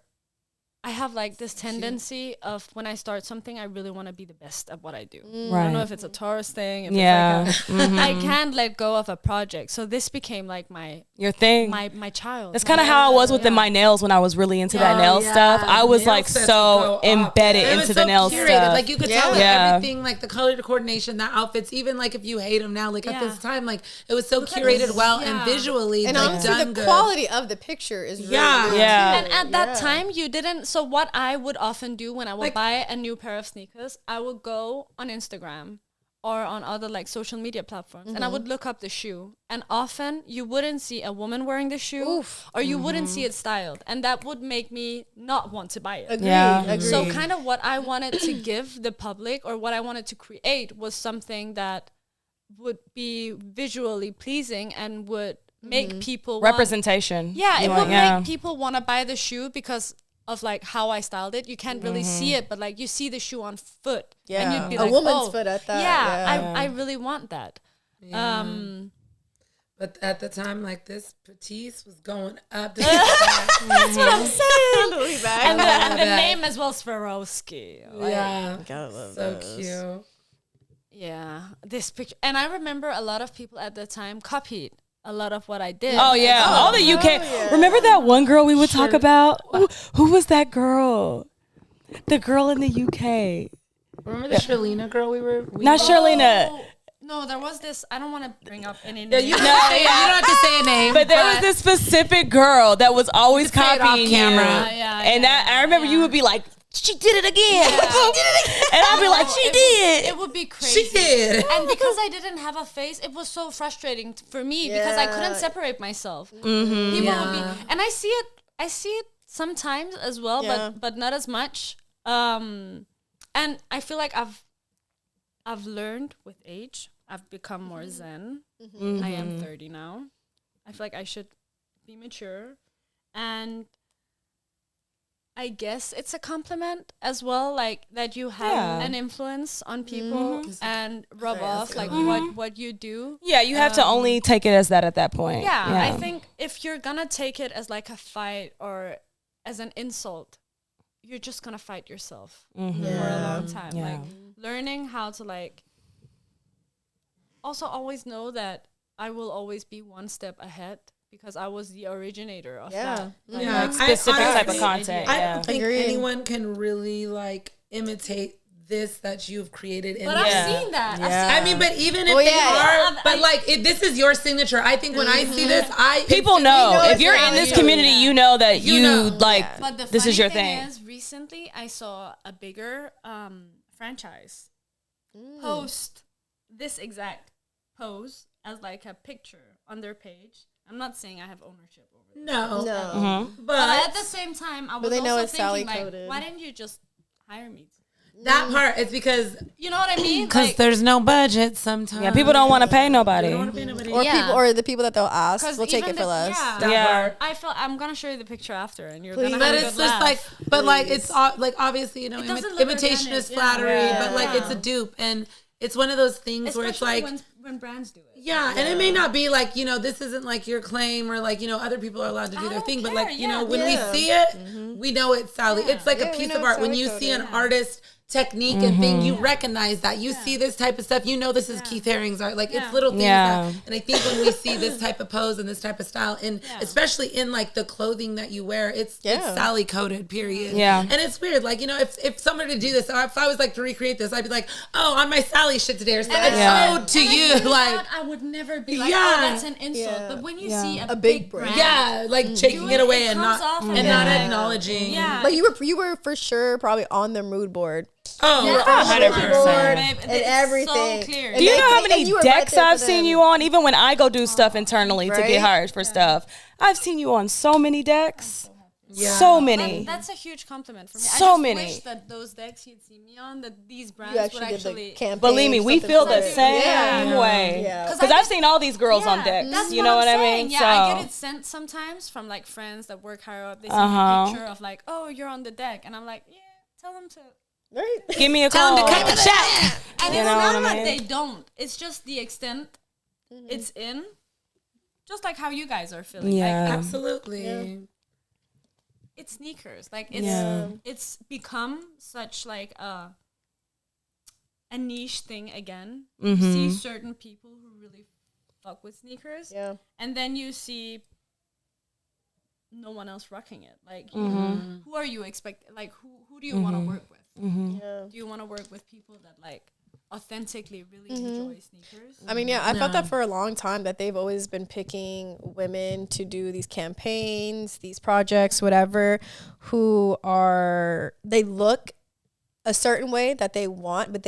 I have like this tendency of when I start something, I really want to be the best at what I do. I don't know Right. if it's a Taurus thing. If Yeah. It's like I can't let go of a project. So this became like my Your thing. child. That's kind of how I was with my nails when I was really into that nail stuff. I was Nail like sets so would go off. embedded It was into so the nail curated. stuff. Like you could tell like Yeah. everything, like the color coordination, the outfits, even like if you hate them now, like at Yeah. this time, like it was so curated well and visually And like, honestly, done the good. quality of the picture is really Yeah. good, Yeah. too. And at that time, you didn't. So what I would often do when I would Like- buy a new pair of sneakers, I would go on Instagram or on other like social media platforms, and I would look up the shoe. And often you wouldn't see a woman wearing the shoe, or you wouldn't see it styled, and that would make me not want to buy it. Agreed. Yeah. Agreed. So kind of what I wanted to give the public, or what I wanted to create, was something would be visually pleasing and would make people Representation. yeah, it You would want- yeah. make people want to buy the shoe because of like how I styled it. You can't really see it, but like you see the shoe on foot, and Yeah. you'd be A like, woman's oh, foot at that, Yeah, yeah. I really want that. But at the time, like, this Petite was going up. That's what I'm saying. And the name as well, Swarovski. Like, yeah. God, I love So those. cute. Yeah, this picture. And I remember a lot of people at the time copied a lot of what I did. Oh yeah, all the UK. Remember that one girl we would talk about? Who was that girl? The girl in the UK. Remember the Sharlena girl Not Sharlena. No, there was this. I don't want to bring up any Yeah, names. you don't have to say a name. But there was this specific girl that was always say it off copying you. camera. I remember you would be like, she did it again. And I'd be like, she did. It would be crazy. She did. And because I didn't have a face, it was so frustrating for me because I couldn't separate myself. People would be, and I see it sometimes as well, but not as much. And I feel like I've learned with age. I've become more zen. I am 30 now. I feel like I should be mature, and I guess it's a compliment as well, like that you have an influence on people and rub off like what you do. Yeah, you have to only take it as that at that point. Yeah, I think if you're gonna take it as like a fight or as an insult, you're just gonna fight yourself for a long time. Like learning how to like also always know that I will always be one step ahead because I was the originator of that. Like specific type of content. I don't think anyone can really like imitate this that you've created. But I've seen that. I mean, but even if they are, but like this is your signature. I think when I see this, people know if you're in this community, you know that you like. But the this is your thing thing. is, recently I saw a bigger franchise post this exact pose as like a picture on their page. I'm not saying I have ownership over it. No. But at the same time, I was they know also it's Sally thinking, like, coded. why didn't you just hire me? That part is because You know what I mean? because Like, there's no budget sometimes. Yeah, people don't want to pay nobody. Or people, or the people that they'll ask, 'cause will take even it for less. I felt I'm gonna show you the picture after, and you're Please. gonna. But have a it's good just laugh. like, but like it's like obviously doesn't look imitation organic, is flattery, yeah. but like it's a dupe, and it's one of those things where it's Especially like. when brands do it. Yeah, and it may not be like, this isn't like your claim or like, other people are allowed to do their thing. But like, when we see it, we know it's Sally. It's like a piece of art. When you see an artist technique and thing, you recognize that. You see this type of stuff, this is Keith Haring's art. Like it's little things that, and I think when we see this type of pose and this type of style, and especially in like the clothing that you wear, it's Sally coded, period. Yeah. And it's weird. Like, if someone to do this, if I was like to recreate this, I'd be like, oh, on my Sally shit today or something. It's so to you. Like, I would never be like, oh, that's an insult. Yeah. But when you see a big big brand, like shaking it away and comes not off and of not it. acknowledging. Yeah. Like you were for sure probably on their mood board. Oh, You were on the mood 100%. board Babe, and it's everything. so clear. And Do you they- know how and many you were right decks there for I've seen them. you on? Even when I go do stuff internally to Right? get hired for stuff, I've seen you on so many decks. Yeah. So many. That's a huge compliment for me. So I just many. wish that those decks you'd see me on, that these brands You would actually did actually. the campaign. Believe me, we something feel for the it. same way. Yeah. Because I've seen all these girls on decks. That's You know what I I'm mean? saying. Yeah, I get it sent sometimes from like friends that work higher up. They send me a picture of like, oh, you're on the deck, and I'm like, yeah, tell them to. Right? Give me a Tell call. them to cut the check. And You it's know not what I like mean? they don't. It's just the extent it's in. Just like how you guys are feeling. Yeah. Like, Absolutely. it's sneakers. Like it's it's become such like a niche thing again. You see certain people who really fuck with sneakers. Yeah. And then you see no one else rocking it. Like who are you expecting? Like who do you want to work with? Yeah. Do you want to work with people that like authentically really enjoy sneakers? I mean, I felt that for a long time, that they've always been picking women to do these campaigns, these projects, whatever, they look a certain way that they want, but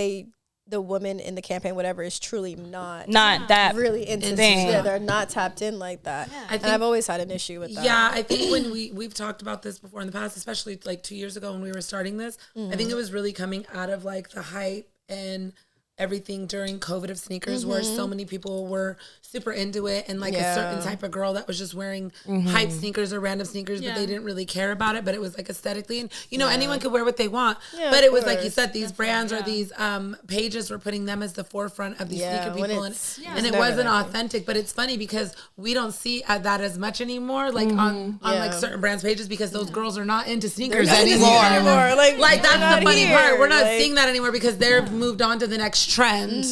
the woman in the campaign, whatever, is truly not that really into thing. Yeah, they're not tapped in like that. And I've always had an issue with that. Yeah, I think when we've talked about this before in the past, especially like 2 years ago when we were starting this, I think it was really coming out of like the hype and everything during COVID of sneakers, where so many people were super into it, and like a certain type of girl that was just wearing hype sneakers or random sneakers, but they didn't really care about it, but it was like aesthetically, and you know, anyone could wear what they want, but it was like you said, these brands or these pages were putting them as the forefront of these sneaker people, and it wasn't authentic. But it's funny because we don't see that as much anymore, like on like certain brands pages, because those girls are not into sneakers anymore. Like that's the funny part. We're not seeing that anymore because they've moved on to the next trend.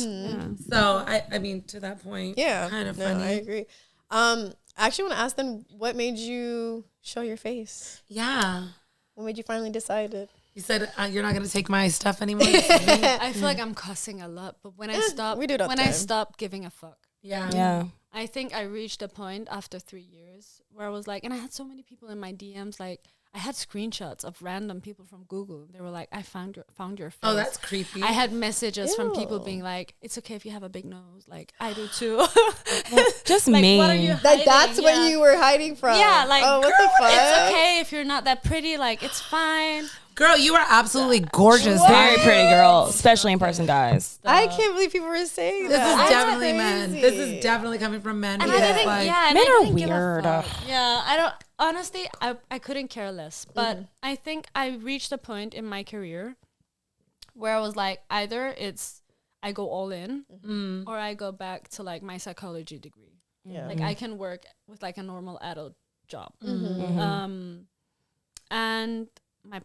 So I mean, to that point, kind of funny. I agree. I actually want to ask them, what made you show your face? Yeah. What made you finally decide it? You said you're not gonna take my stuff anymore. I feel like I'm cussing a lot, but when I stop, I stopped giving a fuck. Yeah. I think I reached a point after 3 years where I was like, and I had so many people in my DMs, like I had screenshots of random people from Google. They were like, I found your face. Oh, that's creepy. I had messages from people being like, it's okay if you have a big nose. Like, I do too. Just like, me. What are you hiding? Like, that's what you were hiding from. Yeah, like, oh, what the fuck? It's okay if you're not that pretty. Like, it's fine. Girl, you are absolutely gorgeous. Very pretty girl, especially in person, guys. I can't believe people were saying this that. Is definitely men. This is definitely coming from men. And men are weird. Yeah, I don't. Honestly, I couldn't care less. But I think I reached a point in my career where I was like, either it's I go all in, or I go back to like my psychology degree. Yeah, like I can work with like a normal adult job. And my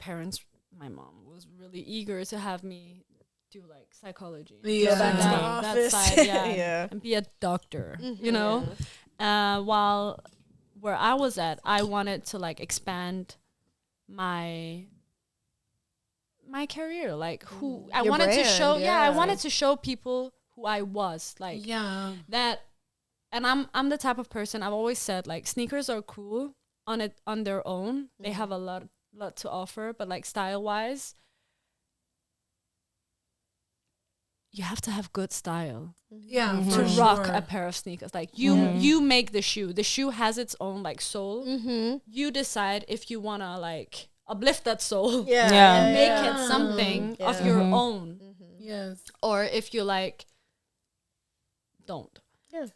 mom was really eager to have me do like psychology. Yeah. That side, and be a doctor, you know? While where I was at, I wanted to like expand my career, like who I wanted to show. I wanted to show people who I was, like that. And I'm the type of person, I've always said, like, sneakers are cool on their own. They have a lot to offer, but like style wise, you have to have good style to rock a pair of sneakers. Like you make the shoe. The shoe has its own like soul. You decide if you wanna like uplift that soul and make it something of your own. Yes. Or if you like don't.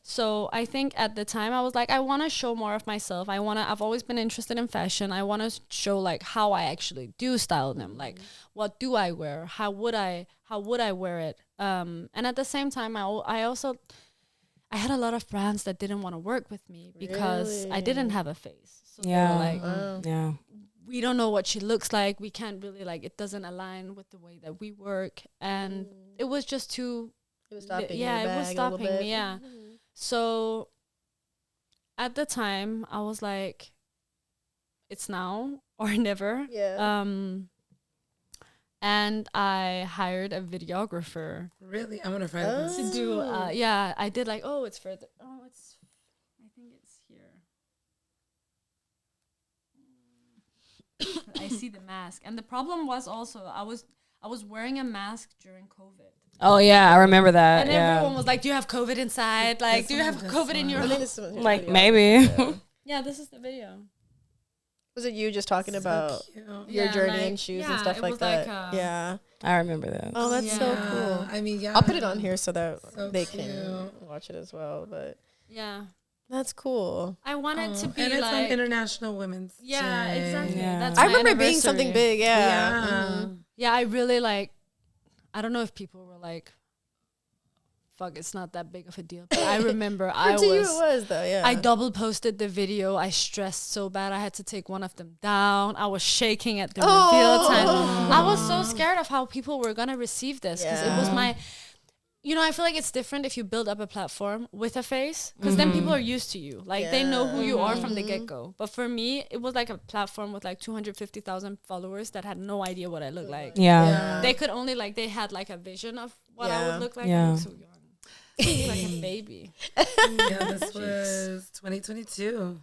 So I think at the time I was like, I want to show more of myself. I've always been interested in fashion. I want to show like how I actually do style them. Like, what do I wear? How would I wear it? And at the same time, I had a lot of brands that didn't want to work with me because I didn't have a face. So they were like, we don't know what she looks like. We can't really like, it doesn't align with the way that we work. And it was just too, it was stopping it was stopping me. So at the time I was like, it's now or never. And I hired a videographer. Really? I'm gonna find this. To do I did like, it's further. I think it's here. I see the mask. And the problem was also I was wearing a mask during COVID. Oh yeah, I remember that. And everyone was like, "Do you have COVID inside? Like, do you have COVID in your home?" Like maybe. Yeah, this is the video. Was it you just talking about your journey and shoes and stuff like that? Like, I remember that. Oh, that's so cool. I mean, I'll put it on here so that they can watch it as well. But that's cool. I wanted to be and it's like on International Women's Day. Yeah, exactly. Yeah. That's I my remember it being anniversary. something big. Yeah, I really like. I don't know if people were like, fuck, it's not that big of a deal. But I remember it was though, yeah. I double posted the video. I stressed so bad. I had to take one of them down. I was shaking at the reveal time. I was so scared of how people were going to receive this because it was my... You know, I feel like it's different if you build up a platform with a face because then people are used to you. Like, they know who you are from the get-go. But for me, it was like a platform with like 250,000 followers that had no idea what I looked like. Yeah. They could only like, they had like a vision of what I would look like. I look so young. Like a baby. This was 2022.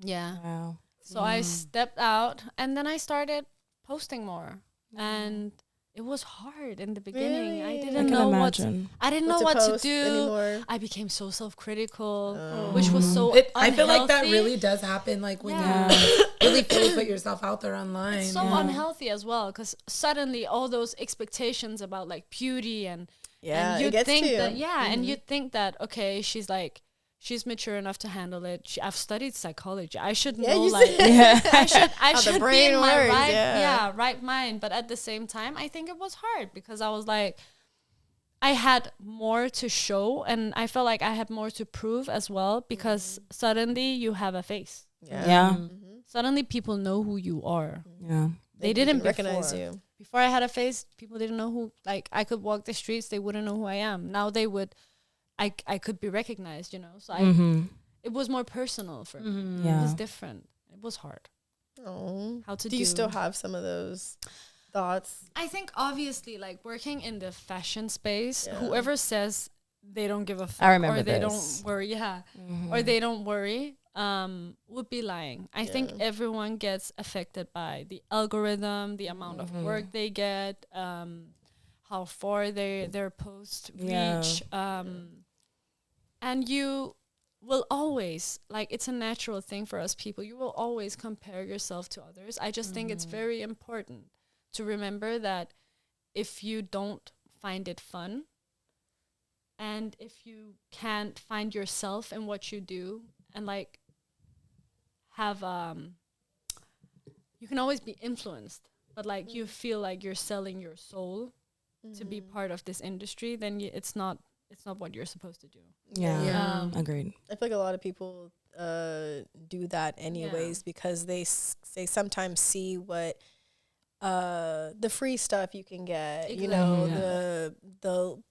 Yeah. Wow. So I stepped out and then I started posting more. And... it was hard in the beginning. Really? I didn't know what to do anymore. I became so self-critical, which was so I feel like that really does happen. Like when you really fully put yourself out there online. It's so unhealthy as well because suddenly all those expectations about like beauty and Yeah, and you'd it gets think to you. that and you'd think that okay, she's mature enough to handle it. I've studied psychology. I should know like I should be in my right mind. But at the same time, I think it was hard because I was like, I had more to show, and I felt like I had more to prove as well because suddenly you have a face. Suddenly people know who you are. Yeah. They didn't recognize you. Before I had a face, people didn't know who, like, I could walk the streets, they wouldn't know who I am. Now they would, I could be recognized, you know? So it was more personal for me. It was different. It was hard. Oh. How to do you still have some of those thoughts? I think obviously, like, working in the fashion space, whoever says they don't give a fuck, I remember or they this. don't worry, or they don't worry, would be lying. I think everyone gets affected by the algorithm, the amount of work they get, how far their posts reach, and you will always, like, it's a natural thing for us people, you will always compare yourself to others. I just think it's very important to remember that if you don't find it fun, and if you can't find yourself in what you do, and like have you can always be influenced, but like you feel like you're selling your soul to be part of this industry, then it's not what you're supposed to do. Agreed. I feel like a lot of people do that anyways because they sometimes see what the free stuff you can get, you know, the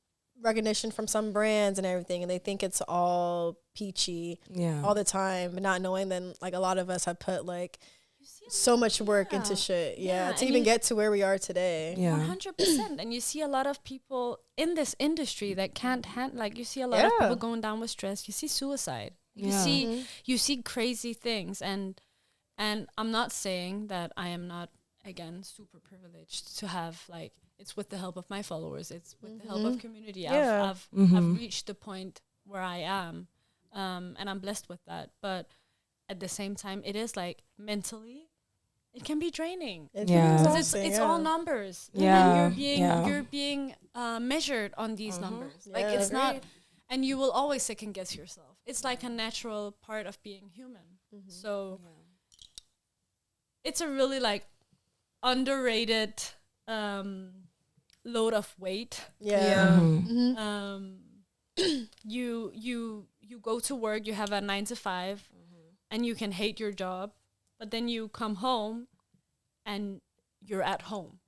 recognition from some brands and everything, and they think it's all peachy all the time, but not knowing then like a lot of us have put like so much work into shit to even get to where we are today. 100%. And you see a lot of people in this industry that can't like you see a lot of people going down with stress, you see suicide, you see crazy things, and I'm not saying that I am not, again, super privileged to have, like, it's with the help of my followers, it's with the help of community. I've reached the point where I am, and I'm blessed with that. But at the same time, it is like mentally, it can be draining. Because it's all numbers. And you're being measured on these numbers. Like it's not, and you will always second guess yourself. It's like a natural part of being human. So it's a really like underrated load of weight. You go to work, you have a 9 to 5, and you can hate your job, but then you come home and you're at home.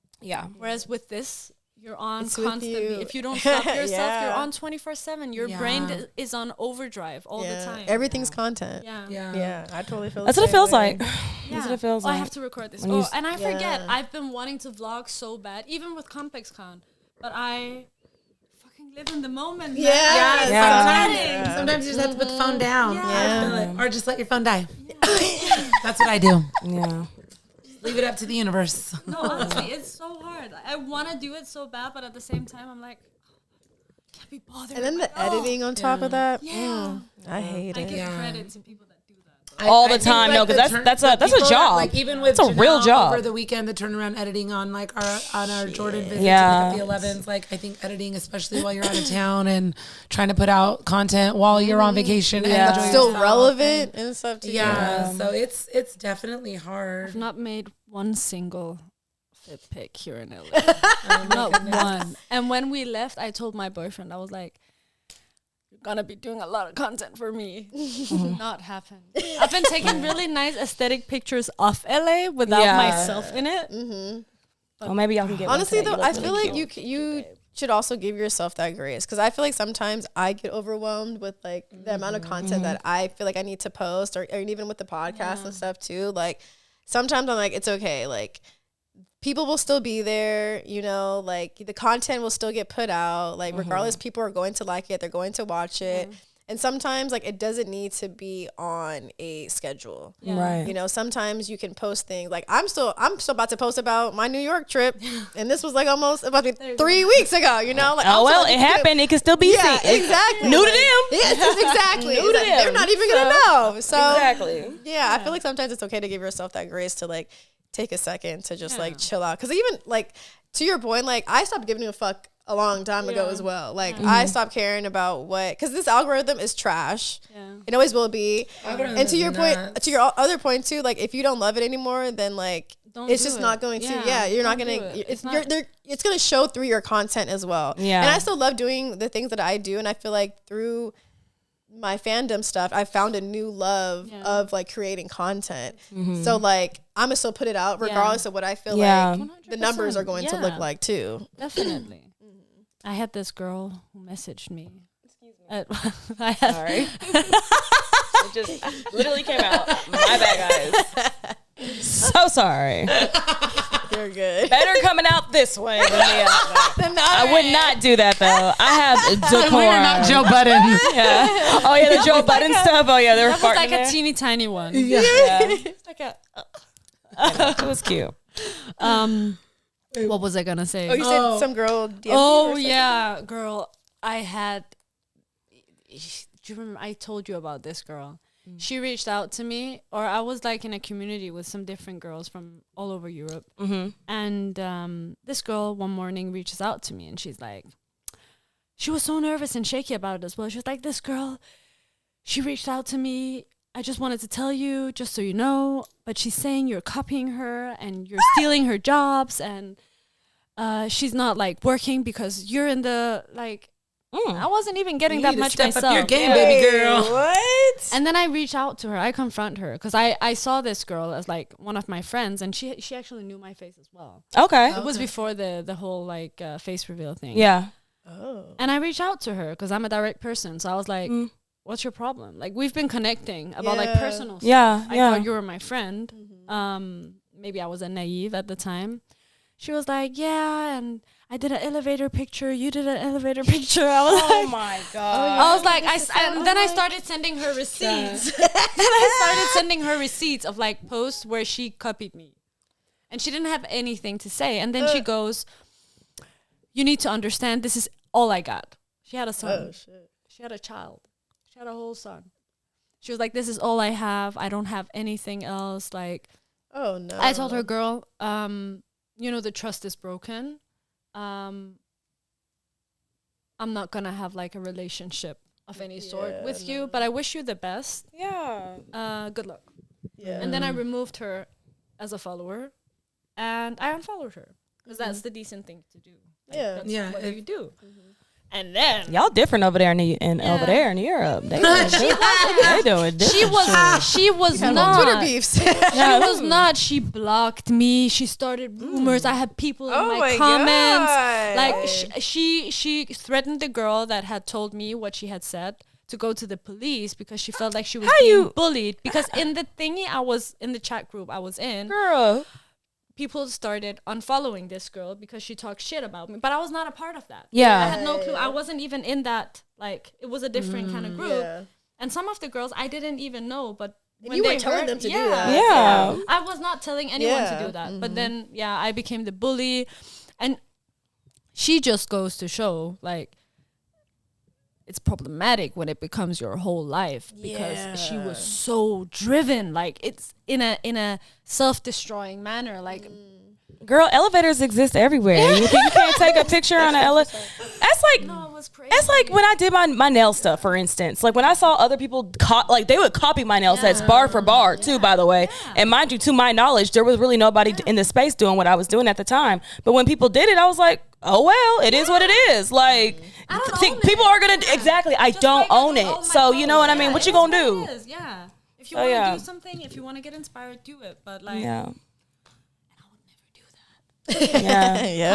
Whereas with this, you're on constantly. If you don't stop yourself, you're on 24/7. Your brain is on overdrive all the time. Everything's content. I totally feel that's what it feels like. That's what it feels like. I have to record this. And I forget. I've been wanting to vlog so bad, even with CompexCon, but I fucking live in the moment. Sometimes you just have to put the phone down. Or just let your phone die. That's what I do. Leave it up to the universe. No, honestly, it's so hard. I want to do it so bad, but at the same time, I'm like, can't be bothered. And then the editing on top of that. I hate it. I give credit to people that do that. All the time, no, because that's a job. Like even with it's a real job. Over the weekend, the turnaround editing on like our Jordan visit to the 11s. Like I think editing, especially while you're out of town and trying to put out content while you're on vacation, and still relevant and stuff too. So it's definitely hard. I've not made one single fit pic here in LA. Not one. And when we left, I told my boyfriend, I was like, you're gonna be doing a lot of content for me. Not happen. I've been taking really nice aesthetic pictures of LA without myself in it. Well, maybe y'all can get honestly though, I feel like you should also give yourself that grace, because I feel like sometimes I get overwhelmed with like the amount of content that I feel like I need to post, or even with the podcast and stuff too. Like sometimes I'm like, it's okay, like people will still be there, you know, like the content will still get put out, like regardless, people are going to like it, they're going to watch it. And sometimes like it doesn't need to be on a schedule. Right. You know, sometimes you can post things like I'm still about to post about my New York trip, and this was like almost about 3 weeks ago, you know? Like, oh well, it happened. It can still be seen. Exactly. New to them. Yes, exactly. New to them. They're not even gonna know. So exactly. I feel like sometimes it's okay to give yourself that grace to like take a second to just like chill out. Because even like to your point, like I stopped giving a fuck a long time ago as well. Like I stopped caring about because this algorithm is trash. Yeah. It always will be. And to your point, to your other point too, like if you don't love it anymore, then like it's just not going to. Yeah, you're not gonna. It's gonna show through your content as well. Yeah. And I still love doing the things that I do, and I feel like through my fandom stuff, I found a new love of like creating content. So like I'm gonna still put it out regardless of what I feel like 100%. The numbers are going to look like too. Definitely. I had this girl who messaged me. Excuse me. Sorry. It just literally came out. My bad, guys. So sorry. You're good. Better coming out this way than the other. I would not do that though. I have decorum. We're not Joe Budden. Yeah. Oh yeah, the Joe Budden stuff. Oh yeah, they're farting. That was like there. A teeny tiny one. Yeah. It's like it was cute. What was I gonna say? Oh, you said some girl. Yeah, girl. I had. Do you remember? I told you about this girl. She reached out to me, or I was like in a community with some different girls from all over Europe. And this girl one morning reaches out to me, and she's like, she was so nervous and shaky about it as well. She was like, this girl, she reached out to me. I just wanted to tell you, just so you know, but she's saying you're copying her and you're stealing her jobs, and she's not like working because you're in the like. I wasn't even getting that much myself. Up your game, baby girl. What? And then I reach out to her. I confront her because I saw this girl as like one of my friends, and she actually knew my face as well. Okay. It was before the whole like face reveal thing. Yeah. Oh. And I reached out to her because I'm a direct person. So I was like, what's your problem? Like we've been connecting about like personal stuff. Yeah. I thought you were my friend. Maybe I was a naive at the time. She was like, yeah, and I did an elevator picture. You did an elevator picture. I was like, oh my God. I was like, then I started sending her receipts. Then I started sending her receipts of like posts where she copied me. And she didn't have anything to say. And then she goes, you need to understand, this is all I got. She had a son. Oh, shit. She had a child. She had a whole son. She was like, this is all I have. I don't have anything else. Like, oh no. I told her, girl, you know, the trust is broken. I'm not gonna have like a relationship of any sort with you, but I wish you the best. Yeah. Good luck. Yeah. And then I removed her as a follower, and I unfollowed her because that's the decent thing to do. Like, that's what you do. And then y'all different over there over there in Europe. They doing different. She was not Twitter beefs. She was not. She blocked me. She started rumors. I had people in my comments. God. Like she threatened the girl that had told me what she had said to go to the police because she felt like she was being bullied. Because in the thingy I was in the chat group I was in, girl, people started unfollowing this girl because she talked shit about me. But I was not a part of that. Yeah. I had no clue. I wasn't even in that. Like, it was a different kind of group. Yeah. And some of the girls I didn't even know, but when you they were telling them to do that. Yeah. I was not telling anyone to do that. But then, I became the bully. And she just goes to show, like, it's problematic when it becomes your whole life because she was so driven, like it's in a self-destroying manner, like girl, elevators exist everywhere. You can't take a picture on an elevator. That's like it was crazy. That's like when I did my nail stuff, for instance. Like when I saw other people like they would copy my nail sets bar for bar too, by the way. And mind you, to my knowledge, there was really nobody in the space doing what I was doing at the time. But when people did it, I was like, oh well, it is what it is. Like people are gonna exactly. I don't own it, so you know what I mean. What you gonna do? Yeah, if you want to do something, if you want to get inspired, do it. But like, yeah,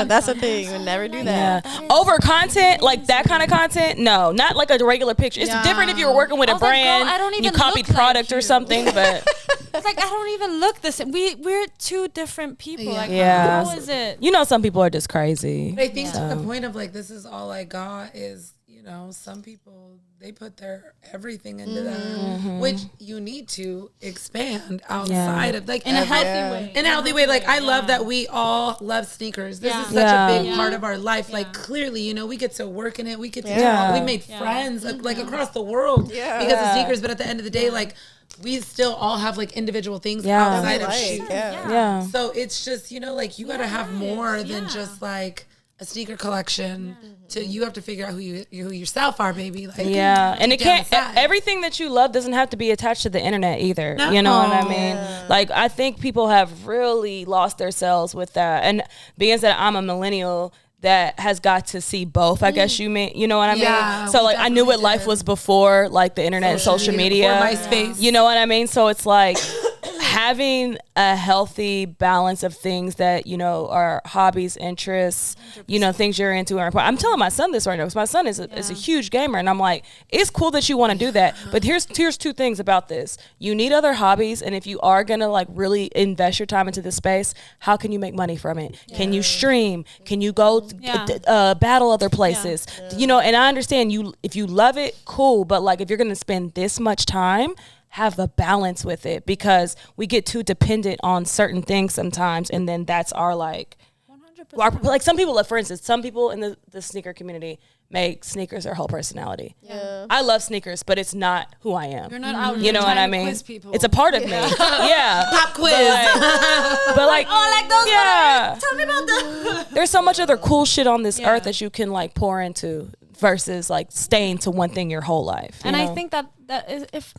that's the thing. You would never do that. Yeah. Over content, like that kind of content, no, not like a regular picture. It's different if you were working with a brand, like, girl, you copied product or something, but it's like I don't even look the same. We're two different people. Like, how is it? You know, some people are just crazy. I think to the point of like, this is all I got is, you know, some people, they put their everything into that, which you need to expand outside of like in a healthy way. In a healthy way. Like I love that we all love sneakers. This is such a big part of our life. Like clearly, you know, we get to work in it. We get to we made friends like across the world because of sneakers. But at the end of the day, like we still all have like individual things outside of shoes. So it's just, you know, like you got to have more than just like a sneaker collection to you have to figure out who you yourself are, baby. Like, and it can't. Everything that you love doesn't have to be attached to the internet either. No. You know what I mean? Like, I think people have really lost themselves with that. And being that I'm a millennial that has got to see both, I guess you mean, you know what I mean? So like, I knew what life was before like the internet and social media. MySpace. You know what I mean? So it's like having a healthy balance of things that, you know, are hobbies, interests, 100%. You know, things you're into are important. I'm telling my son this right now because my son is a huge gamer, and I'm like, it's cool that you want to do that, but here's two things about this. You need other hobbies, and if you are gonna like really invest your time into this space, how can you make money from it? Can you stream? Can you go battle other places? You know, and I understand you, if you love it, cool, but like if you're gonna spend this much time, have a balance with it, because we get too dependent on certain things sometimes, and then that's our like 100%. Like some people, for instance, some people in the sneaker community make sneakers their whole personality. I love sneakers, but it's not who I am. You're not out you know what I mean? It's a part of me. Pop quiz. But like, oh, like those. Yeah. Tell me about that. There's so much other cool shit on this earth that you can like pour into versus like staying to one thing your whole life. And I think that is, if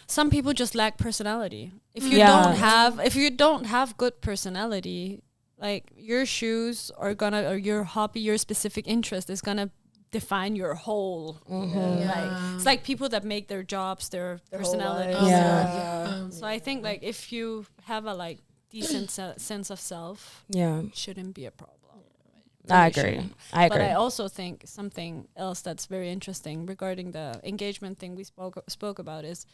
some people just lack personality. If you don't have good personality, like your shoes are gonna, or your hobby, your specific interest is gonna define your whole. Like, it's like people that make their jobs their personality. So I think like if you have a like decent sense of self, it shouldn't be a problem. I agree. But I also think something else that's very interesting regarding the engagement thing we spoke about is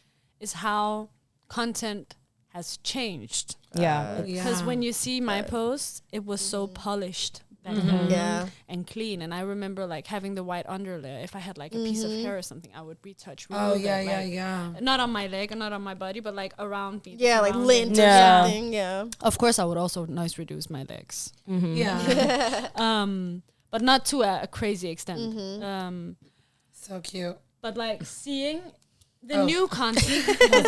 how content has changed. Because when you see my posts, it was so polished back then and clean. And I remember like having the white underlayer. If I had like a piece of hair or something, I would retouch. Not on my leg and not on my body, but like around me. Yeah, like lint or something. Of course, I would also noise reduce my legs. But not to a crazy extent. So cute. But like seeing the new content,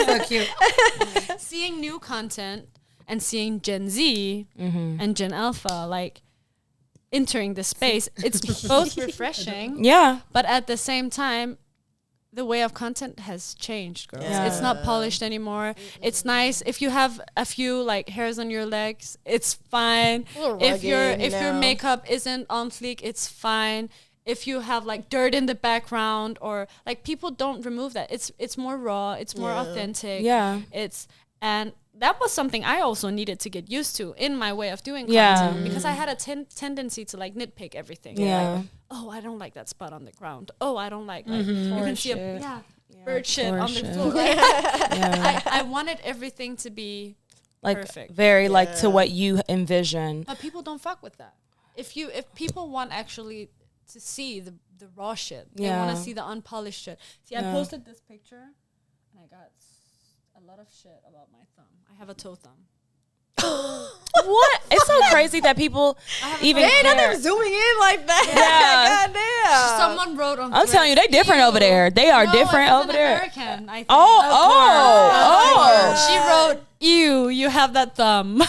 so cute. Seeing new content and seeing Gen Z and Gen Alpha like entering the space, it's both refreshing. But at the same time, the way of content has changed, girls. It's not polished anymore. It's nice if you have a few like hairs on your legs, it's fine. If your makeup isn't on fleek, it's fine. If you have like dirt in the background, or like, people don't remove that. It's more raw. It's more authentic. And that was something I also needed to get used to in my way of doing content, because I had a tendency to like nitpick everything. Like, oh, I don't like that spot on the ground. Oh, I don't like you can see bird shit on the floor. I wanted everything to be like perfect, very like to what you envision. But people don't fuck with that. If people want actually to see the raw shit, they want to see the unpolished shit. See, I posted this picture and I got a lot of shit about my thumb. I have a toe thumb. What? It's so crazy that people even they're zooming in like that. Goddamn. Someone wrote on I'm telling you, they different over there. They are different over there. American, I think. Oh. She wrote, "Ew, you have that thumb."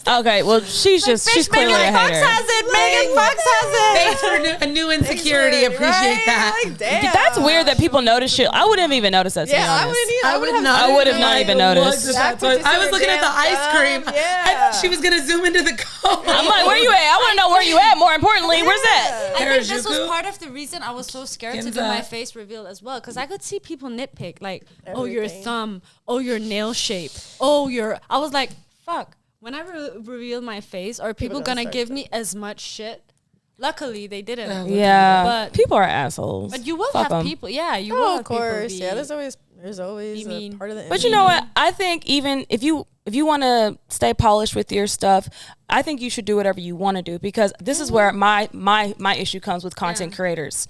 Okay, well, she's clearly a hater. Megan Fox has it. Thanks for a new insecurity. Appreciate that. Like, damn. That's weird that people notice shit. I wouldn't have even noticed that. To be honest. I would have not even noticed. I was looking at the ice cream. I thought she was gonna zoom into the cone. I'm like, where you at? I want to know where you at. More importantly, where's that? I think this was part of the reason I was so scared to do my face reveal as well, because I could see people nitpick like, oh, your thumb, oh, your nail shape, oh, I was like, fuck. When I reveal my face, are people gonna give me as much shit? Luckily, they didn't. But people are assholes. But you will have people. Yeah, you will. Oh, have of course. People There's always a part of the. But you know what? I think even if you want to stay polished with your stuff, I think you should do whatever you want to do, because this is where my issue comes with content creators.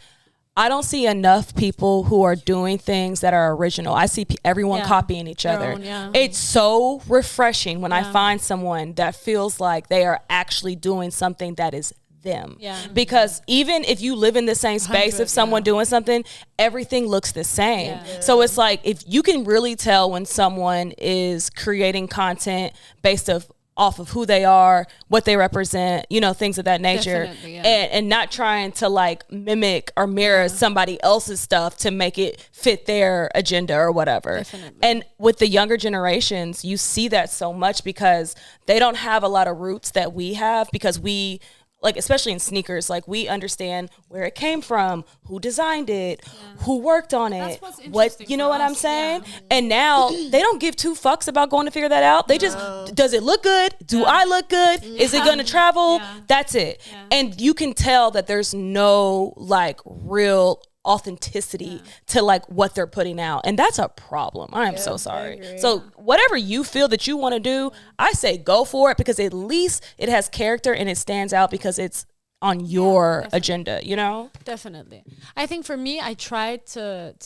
I don't see enough people who are doing things that are original. I see everyone copying each other. It's so refreshing when I find someone that feels like they are actually doing something that is them. Because even if you live in the same space of someone doing something, everything looks the same. So it's like, if you can really tell when someone is creating content based off of who they are, what they represent, you know, things of that nature. Definitely, yeah. And not trying to like mimic or mirror somebody else's stuff to make it fit their agenda or whatever. Definitely. And with the younger generations, you see that so much because they don't have a lot of roots that we have, because we, like, especially in sneakers, like, we understand where it came from, who designed it, who worked on it, what, you know what I'm saying? Yeah. And now they don't give two fucks about going to figure that out. They just, does it look good? Do I look good? Is it going to travel? That's it. And you can tell that there's no like real authenticity to like what they're putting out, and that's a problem. I am so sorry. So whatever you feel that you want to do, I say go for it, because at least it has character and it stands out because it's on your agenda, you know? Definitely. I think for me, I tried to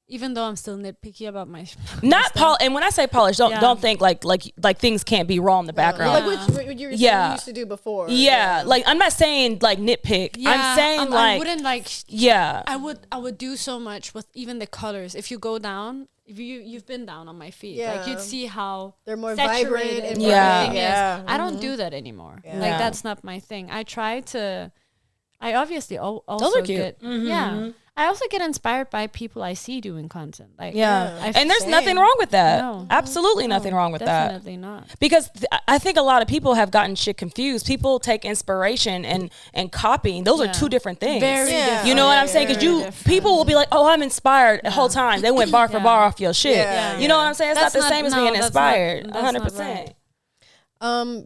even though I'm still nitpicky about my not polish. And when I say polish, don't think like things can't be raw in the background. Like what you used to do before. Yeah, like I'm not saying like nitpick. I'm saying like I wouldn't like. Yeah, I would do so much with even the colors. If you go down, if you've been down on my feet, like you'd see how they're more vibrant. And I don't do that anymore. Like that's not my thing. I try to. I obviously also get I also get inspired by people I see doing content. Like, and there's nothing wrong with that. No. Absolutely nothing wrong with that. Definitely not. Because I think a lot of people have gotten shit confused. People take inspiration and copying. Those are two different things. Very different. You know what I'm saying? Because people will be like, oh, I'm inspired the whole time. They went bar for bar off your shit. You know what I'm saying? It's not the same as being inspired. 100%.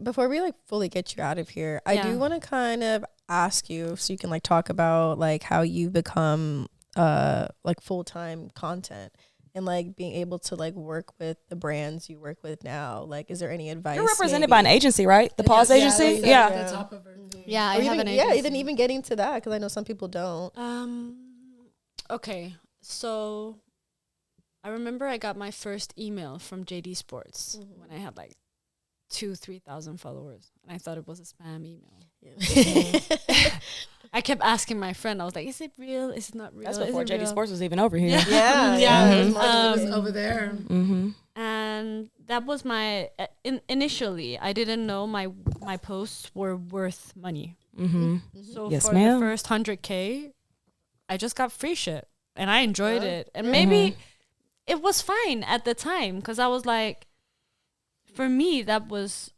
Before we like fully get you out of here, I do want to kind of ask you so you can like talk about like how you've become like full-time content and like being able to like work with the brands you work with now. Like, is there any advice? You're represented by an agency, right? The Pause agency. The top of her. I have an agency. Yeah, even getting to that, because I know some people don't. Okay, so I remember I got my first email from JD Sports when I had like 2,000-3,000 followers, and I thought it was a spam email. I kept asking my friend. I was like, "Is it real? Is it not real?" That's before JD Sports was even over here. It was over there. And that was my initially. I didn't know my posts were worth money. So for the first 100K, I just got free shit, and I enjoyed it. And maybe it was fine at the time, because I was like, for me, that was.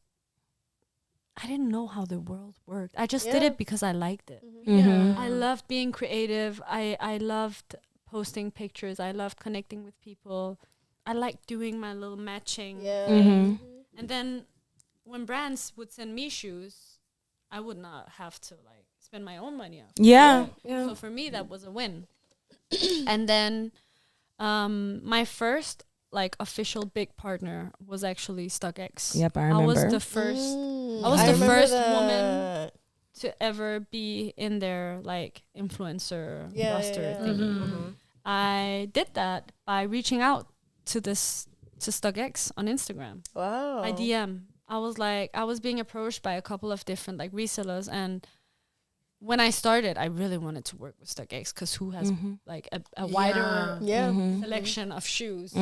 I didn't know how the world worked. I just did it because I liked it. I loved being creative. I loved posting pictures. I loved connecting with people. I liked doing my little matching. And then when brands would send me shoes, I would not have to like spend my own money on. So for me, that was a win. And then my first like official big partner was actually StockX. Yep, I remember. I was the first woman to ever be in their like influencer roster thingy. I did that by reaching out to StockX on Instagram. Wow. By DM. I was being approached by a couple of different like resellers, and when I started, I really wanted to work with StockX, because who has like a wider selection of shoes.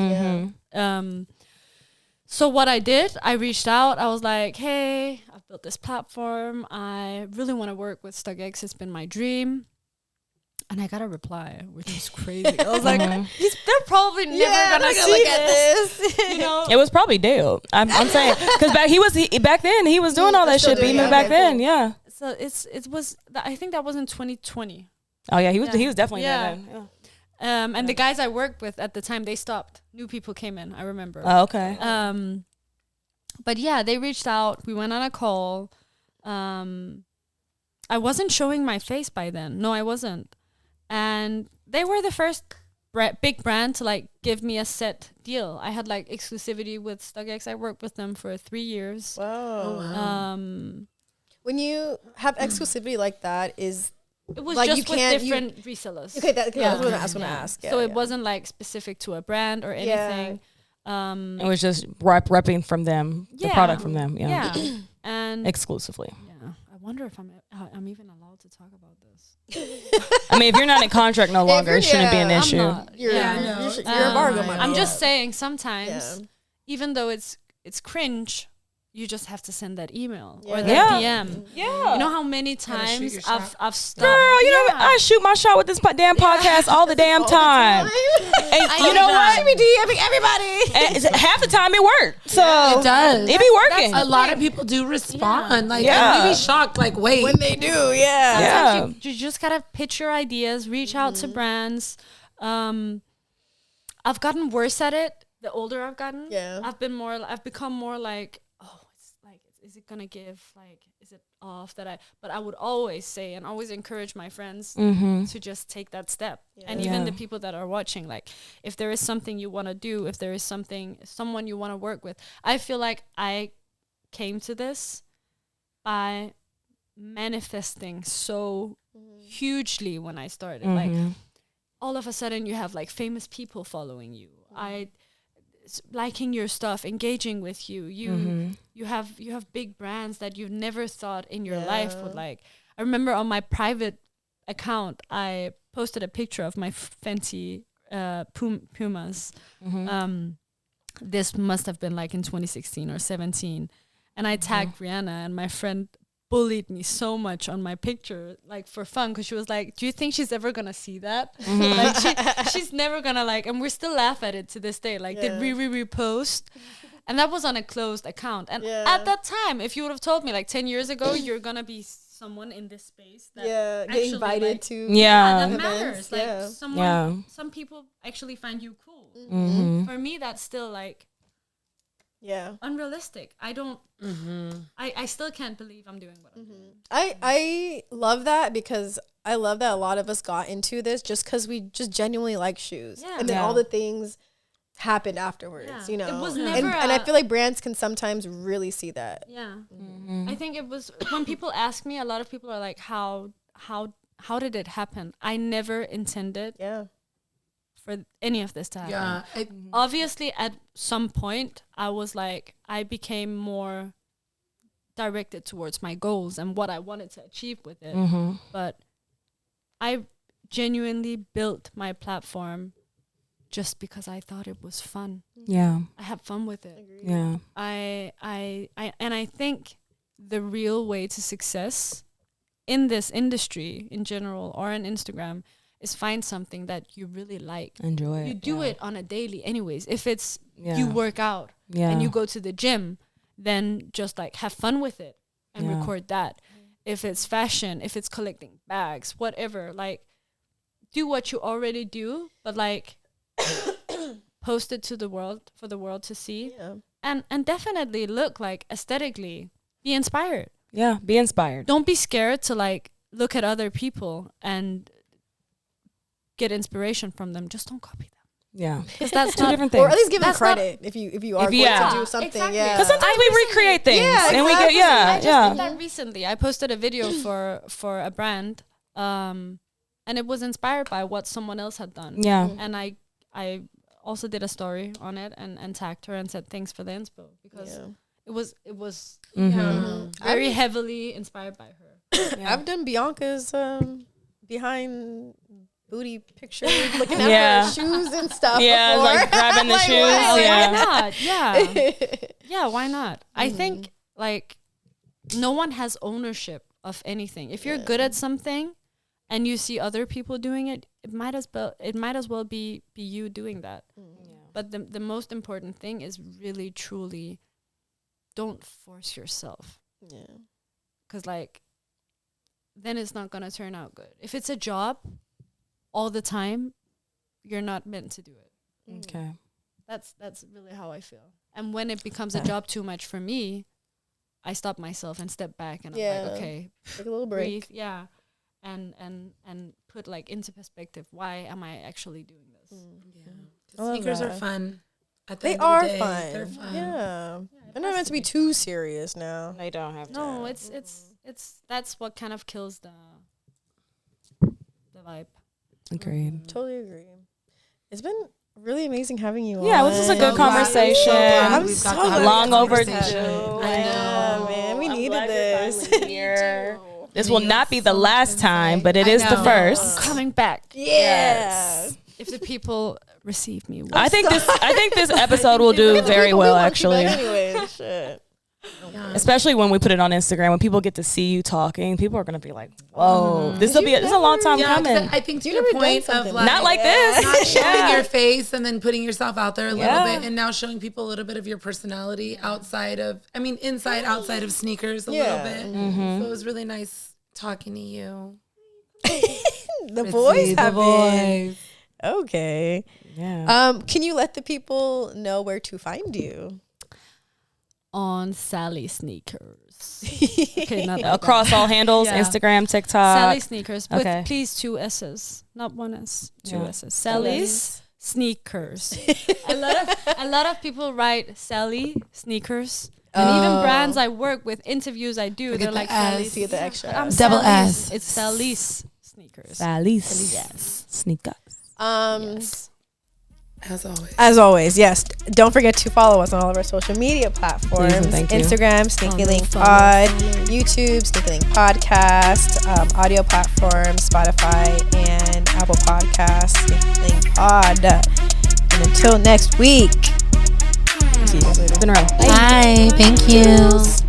So what I did, I reached out. I was like, hey, I've built this platform. I really want to work with StockX. It's been my dream. And I got a reply, which was crazy. I was like, they're probably never gonna see this. You know? It was probably Dale. I'm saying, because back then he was doing all that shit beaming back then. Yeah. So it was. I think that was in 2020. Oh yeah, he was definitely there then. And the guys I worked with at the time, they stopped. New people came in. I remember. Oh, okay. But yeah, they reached out. We went on a call. I wasn't showing my face by then. No, I wasn't. And they were the first big brand to like give me a set deal. I had like exclusivity with StockX. I worked with them for 3 years. Wow. Oh, wow. When you have exclusivity like that, it was like just with different resellers. Okay, that's what I was going to ask. So it wasn't like specific to a brand or anything. It was just repping from them, the product from them. Yeah. And exclusively. Yeah. I wonder if I'm even allowed to talk about this. I mean, if you're not in contract no longer, it shouldn't be an issue. You're embargoed. I'm just saying, sometimes, even though it's it's cringe, you just have to send that email Yeah. or that DM. Yeah. You know how many Gotta shoot times your shot. I've stopped. Girl, you know I shoot my shot with this damn podcast all the damn time. And you know what? Should be DMing everybody. And half the time it worked. So It does. it be working. A lot of people do respond. Like, Yeah. and we be shocked. Like, wait. When they do, yeah. Yeah. Sometimes you just gotta pitch your ideas, reach out to brands. I've gotten worse at it the older I've gotten. Yeah. I've become more like, oh, it's like, is it gonna give? Like, is it off that but I would always say and always encourage my friends to just take that step. And even the people that are watching, like, if there is something you want to do, if there is someone you want to work with, I feel like I came to this by manifesting so hugely when I started. Like, all of a sudden you have like famous people following you, liking your stuff, engaging with you. You have big brands that you've never thought in your life would like. I remember on my private account, I posted a picture of my Fenty Pumas. This must have been like in 2016 or 17, and I tagged Rihanna, and my friend bullied me so much on my picture, like for fun, because she was like, do you think she's ever gonna see that? Like she's never gonna like, and we still laugh at it to this day, like did we repost? And that was on a closed account. And at that time, if you would have told me like 10 years ago you're gonna be someone in this space that get invited like, to that events, matters. Like some people actually find you cool. For me, that's still like unrealistic. I don't I still can't believe I'm doing what I'm doing. I love that, because I love that a lot of us got into this just because we just genuinely like shoes. And then all the things happened afterwards, you know. It was never and I feel like brands can sometimes really see that. I think it was when people ask me, a lot of people are like, how did it happen? I never intended for any of this to happen. Obviously at some point I was like, I became more directed towards my goals and what I wanted to achieve with it. But I genuinely built my platform just because I thought it was fun. I had fun with it. I think the real way to success in this industry in general, or on Instagram, is find something that you really like. Enjoy it. You do it on a daily anyways. If it's you work out and you go to the gym, then just like have fun with it and record that. If it's fashion, if it's collecting bags, whatever, like do what you already do, but like post it to the world for the world to see. And definitely look like aesthetically, be inspired. Be inspired. Don't be scared to like look at other people and get inspiration from them. Just don't copy them. Because that's two not, different things. Or at least give them credit if you are going to do something. Exactly. Because sometimes we recreate things and we get I just did that recently. I posted a video for a brand, and it was inspired by what someone else had done. And I also did a story on it and tagged her and said thanks for the inspo, because it was very heavily inspired by her. I've done Bianca's behind booty picture, looking at her shoes and stuff. Before. Like grabbing the shoes. Why not? Why not? I think like no one has ownership of anything. If you're good at something and you see other people doing it, it might as well be you doing that. But the most important thing is really truly don't force yourself. Because like then it's not gonna turn out good. If it's a job all the time, you're not meant to do it. Okay. That's really how I feel. And when it becomes a job too much for me, I stop myself and step back and I'm like, okay, take a little break. Breathe, and put like into perspective, why am I actually doing this? Sneakers are fun. They are fun. They're fun. They're not meant to be too serious now. They don't have to. No, it's that's what kind of kills the vibe. Agreed. Totally agree. It's been really amazing having you on. Yeah, this was a good conversation. I'm so glad long overdue. I know, man. We needed this. This will not be the last time, but it is the first. Coming back. Yes. if the people receive me well. I think this episode will do very well, actually. Anyway, shit. Especially when we put it on Instagram, when people get to see you talking, people are gonna be like, "Whoa, this is a long time coming." I think to your point of like, not like this, not showing your face and then putting yourself out there a little bit, and now showing people a little bit of your personality outside of sneakers a little bit. So it was really nice talking to you. The boys have been okay. Yeah. Can you let the people know where to find you? On Sally Sneakers. Okay, not Across all handles, Instagram, TikTok. Sally Sneakers, with please 2 S's, not 1 S, 2 S's. Sally's Sneakers. a lot of people write Sally Sneakers. And even brands I work with, interviews I do, they're like Sally's. See the extra. Double S. It's Sally's Sneakers. Sally's. Yes. Sneakers. Yes. As always, yes. Don't forget to follow us on all of our social media platforms. Please, thank you. Instagram, Sneaky Link Pod, YouTube, Sneaky Link Podcast, audio platforms, Spotify, and Apple Podcasts, Sneaky Link Pod. And until next week, see you guys later. It's been real. Bye. Thank you.